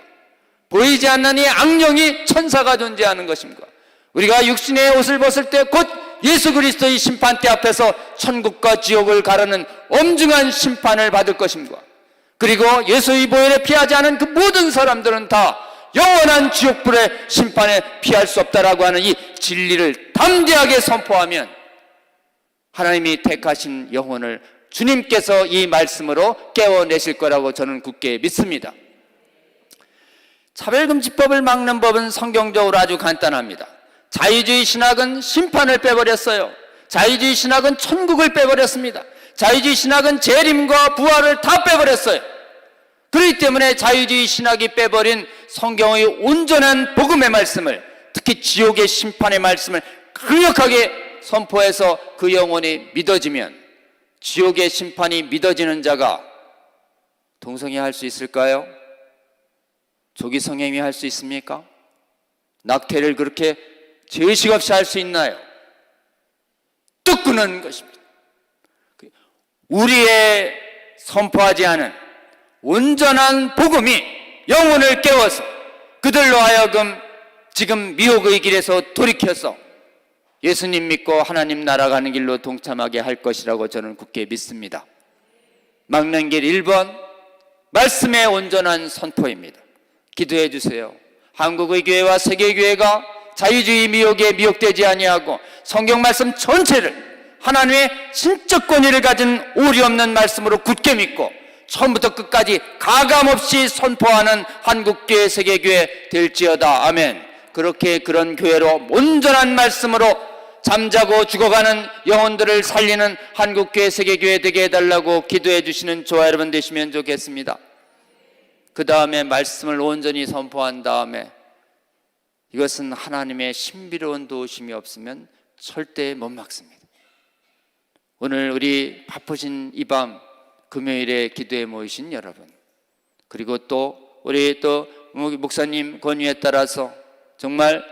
보이지 않는 이 악령이 천사가 존재하는 것임과 우리가 육신의 옷을 벗을 때 곧 예수 그리스도의 심판대 앞에서 천국과 지옥을 가르는 엄중한 심판을 받을 것임과 그리고 예수의 보혈에 피하지 않은 그 모든 사람들은 다 영원한 지옥불의 심판에 피할 수 없다라고 하는 이 진리를 담대하게 선포하면 하나님이 택하신 영혼을 주님께서 이 말씀으로 깨워내실 거라고 저는 굳게 믿습니다. 차별금지법을 막는 법은 성경적으로 아주 간단합니다. 자유주의 신학은 심판을 빼버렸어요. 자유주의 신학은 천국을 빼버렸습니다. 자유주의 신학은 재림과 부활을 다 빼버렸어요. 그렇기 때문에 자유주의 신학이 빼버린 성경의 온전한 복음의 말씀을, 특히 지옥의 심판의 말씀을 강력하게 선포해서 그 영혼이 믿어지면, 지옥의 심판이 믿어지는 자가 동성애 할 수 있을까요? 조기 성행위 할 수 있습니까? 낙태를 그렇게 죄의식 없이 할 수 있나요? 뜻꾸는 것입니다. 우리의 선포하지 않은 온전한 복음이 영혼을 깨워서 그들로 하여금 지금 미혹의 길에서 돌이켜서 예수님 믿고 하나님 나아가는 길로 동참하게 할 것이라고 저는 굳게 믿습니다. 막는 길 1번, 말씀의 온전한 선포입니다. 기도해 주세요. 한국의 교회와 세계교회가 자유주의 미혹에 미혹되지 아니하고 성경 말씀 전체를 하나님의 신적 권위를 가진 오리 없는 말씀으로 굳게 믿고 처음부터 끝까지 가감없이 선포하는 한국교회, 세계교회 될지어다. 아멘. 그렇게 그런 교회로 온전한 말씀으로 잠자고 죽어가는 영혼들을 살리는 한국교회, 세계교회 되게 해달라고 기도해 주시는 저와 여러분 되시면 좋겠습니다. 그 다음에 말씀을 온전히 선포한 다음에 이것은 하나님의 신비로운 도우심이 없으면 절대 못 막습니다. 오늘 우리 바쁘신 이 밤 금요일에 기도에 모이신 여러분, 그리고 또 우리 또 목사님 권유에 따라서 정말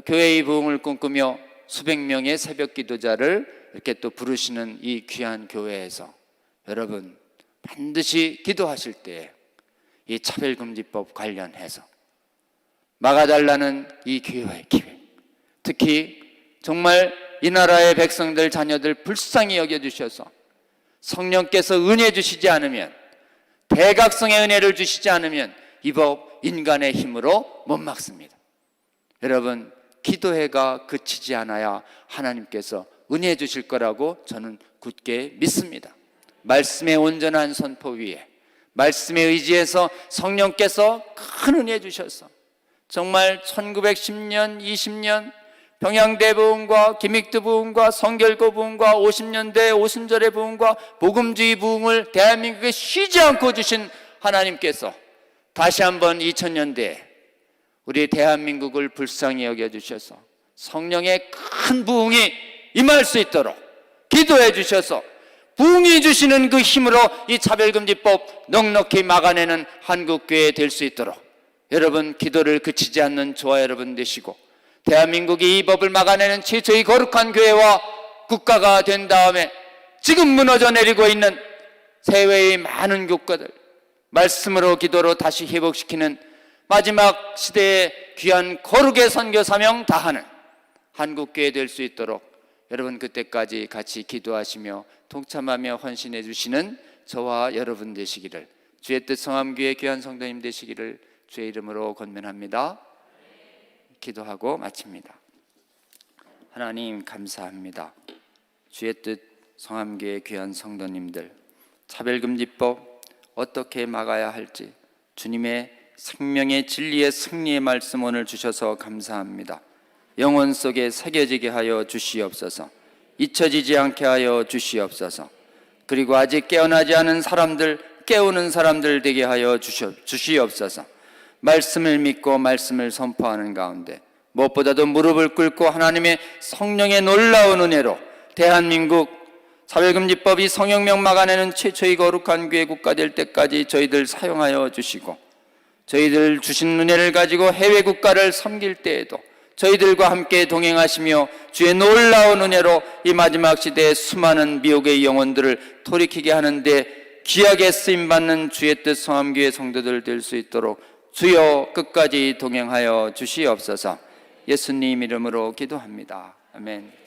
교회의 부흥을 꿈꾸며 수백 명의 새벽 기도자를 이렇게 또 부르시는 이 귀한 교회에서 여러분 반드시 기도하실 때 이 차별금지법 관련해서 막아달라는 이 기회의 기회, 특히 정말 이 나라의 백성들 자녀들 불쌍히 여겨주셔서 성령께서 은혜 주시지 않으면, 대각성의 은혜를 주시지 않으면 이 법 인간의 힘으로 못 막습니다. 여러분, 기도회가 그치지 않아야 하나님께서 은혜 주실 거라고 저는 굳게 믿습니다. 말씀의 온전한 선포 위에 말씀에 의지해서 성령께서 큰 은혜 주셔서 정말 1910년, 20년 평양대 부흥과 김익두 부흥과 성결고 부흥과 50년대 오순절의 부흥과 복음주의 부흥을 대한민국에 쉬지 않고 주신 하나님께서 다시 한번 2000년대에 우리 대한민국을 불쌍히 여겨주셔서 성령의 큰 부흥이 임할 수 있도록 기도해 주셔서 부흥이 주시는 그 힘으로 이 차별금지법 넉넉히 막아내는 한국교회 될 수 있도록 여러분 기도를 그치지 않는 저와 여러분 되시고, 대한민국이 이 법을 막아내는 최초의 거룩한 교회와 국가가 된 다음에 지금 무너져 내리고 있는 세외의 많은 교과들 말씀으로 기도로 다시 회복시키는 마지막 시대의 귀한 거룩의 선교 사명 다하는 한국교회 될 수 있도록 여러분 그때까지 같이 기도하시며 동참하며 헌신해 주시는 저와 여러분 되시기를, 주의 뜻 성함교회 귀한 성도님 되시기를 주의 이름으로 권면합니다. 기도하고 마칩니다. 하나님 감사합니다. 주의 뜻 성함교회 귀한 성도님들 차별금지법 어떻게 막아야 할지 주님의 생명의 진리의 승리의 말씀 오늘 주셔서 감사합니다. 영혼 속에 새겨지게 하여 주시옵소서. 잊혀지지 않게 하여 주시옵소서. 그리고 아직 깨어나지 않은 사람들, 깨우는 사람들 되게 하여 주시옵소서. 말씀을 믿고 말씀을 선포하는 가운데 무엇보다도 무릎을 꿇고 하나님의 성령의 놀라운 은혜로 대한민국 차별금지법이 성혁명 막아내는 최초의 거룩한 교회 국가 될 때까지 저희들 사용하여 주시고, 저희들 주신 은혜를 가지고 해외 국가를 섬길 때에도 저희들과 함께 동행하시며 주의 놀라운 은혜로 이 마지막 시대에 수많은 미혹의 영혼들을 돌이키게 하는데 귀하게 쓰임받는 주의 뜻 성함교회 성도들 될 수 있도록 주여 끝까지 동행하여 주시옵소서. 예수님 이름으로 기도합니다. 아멘.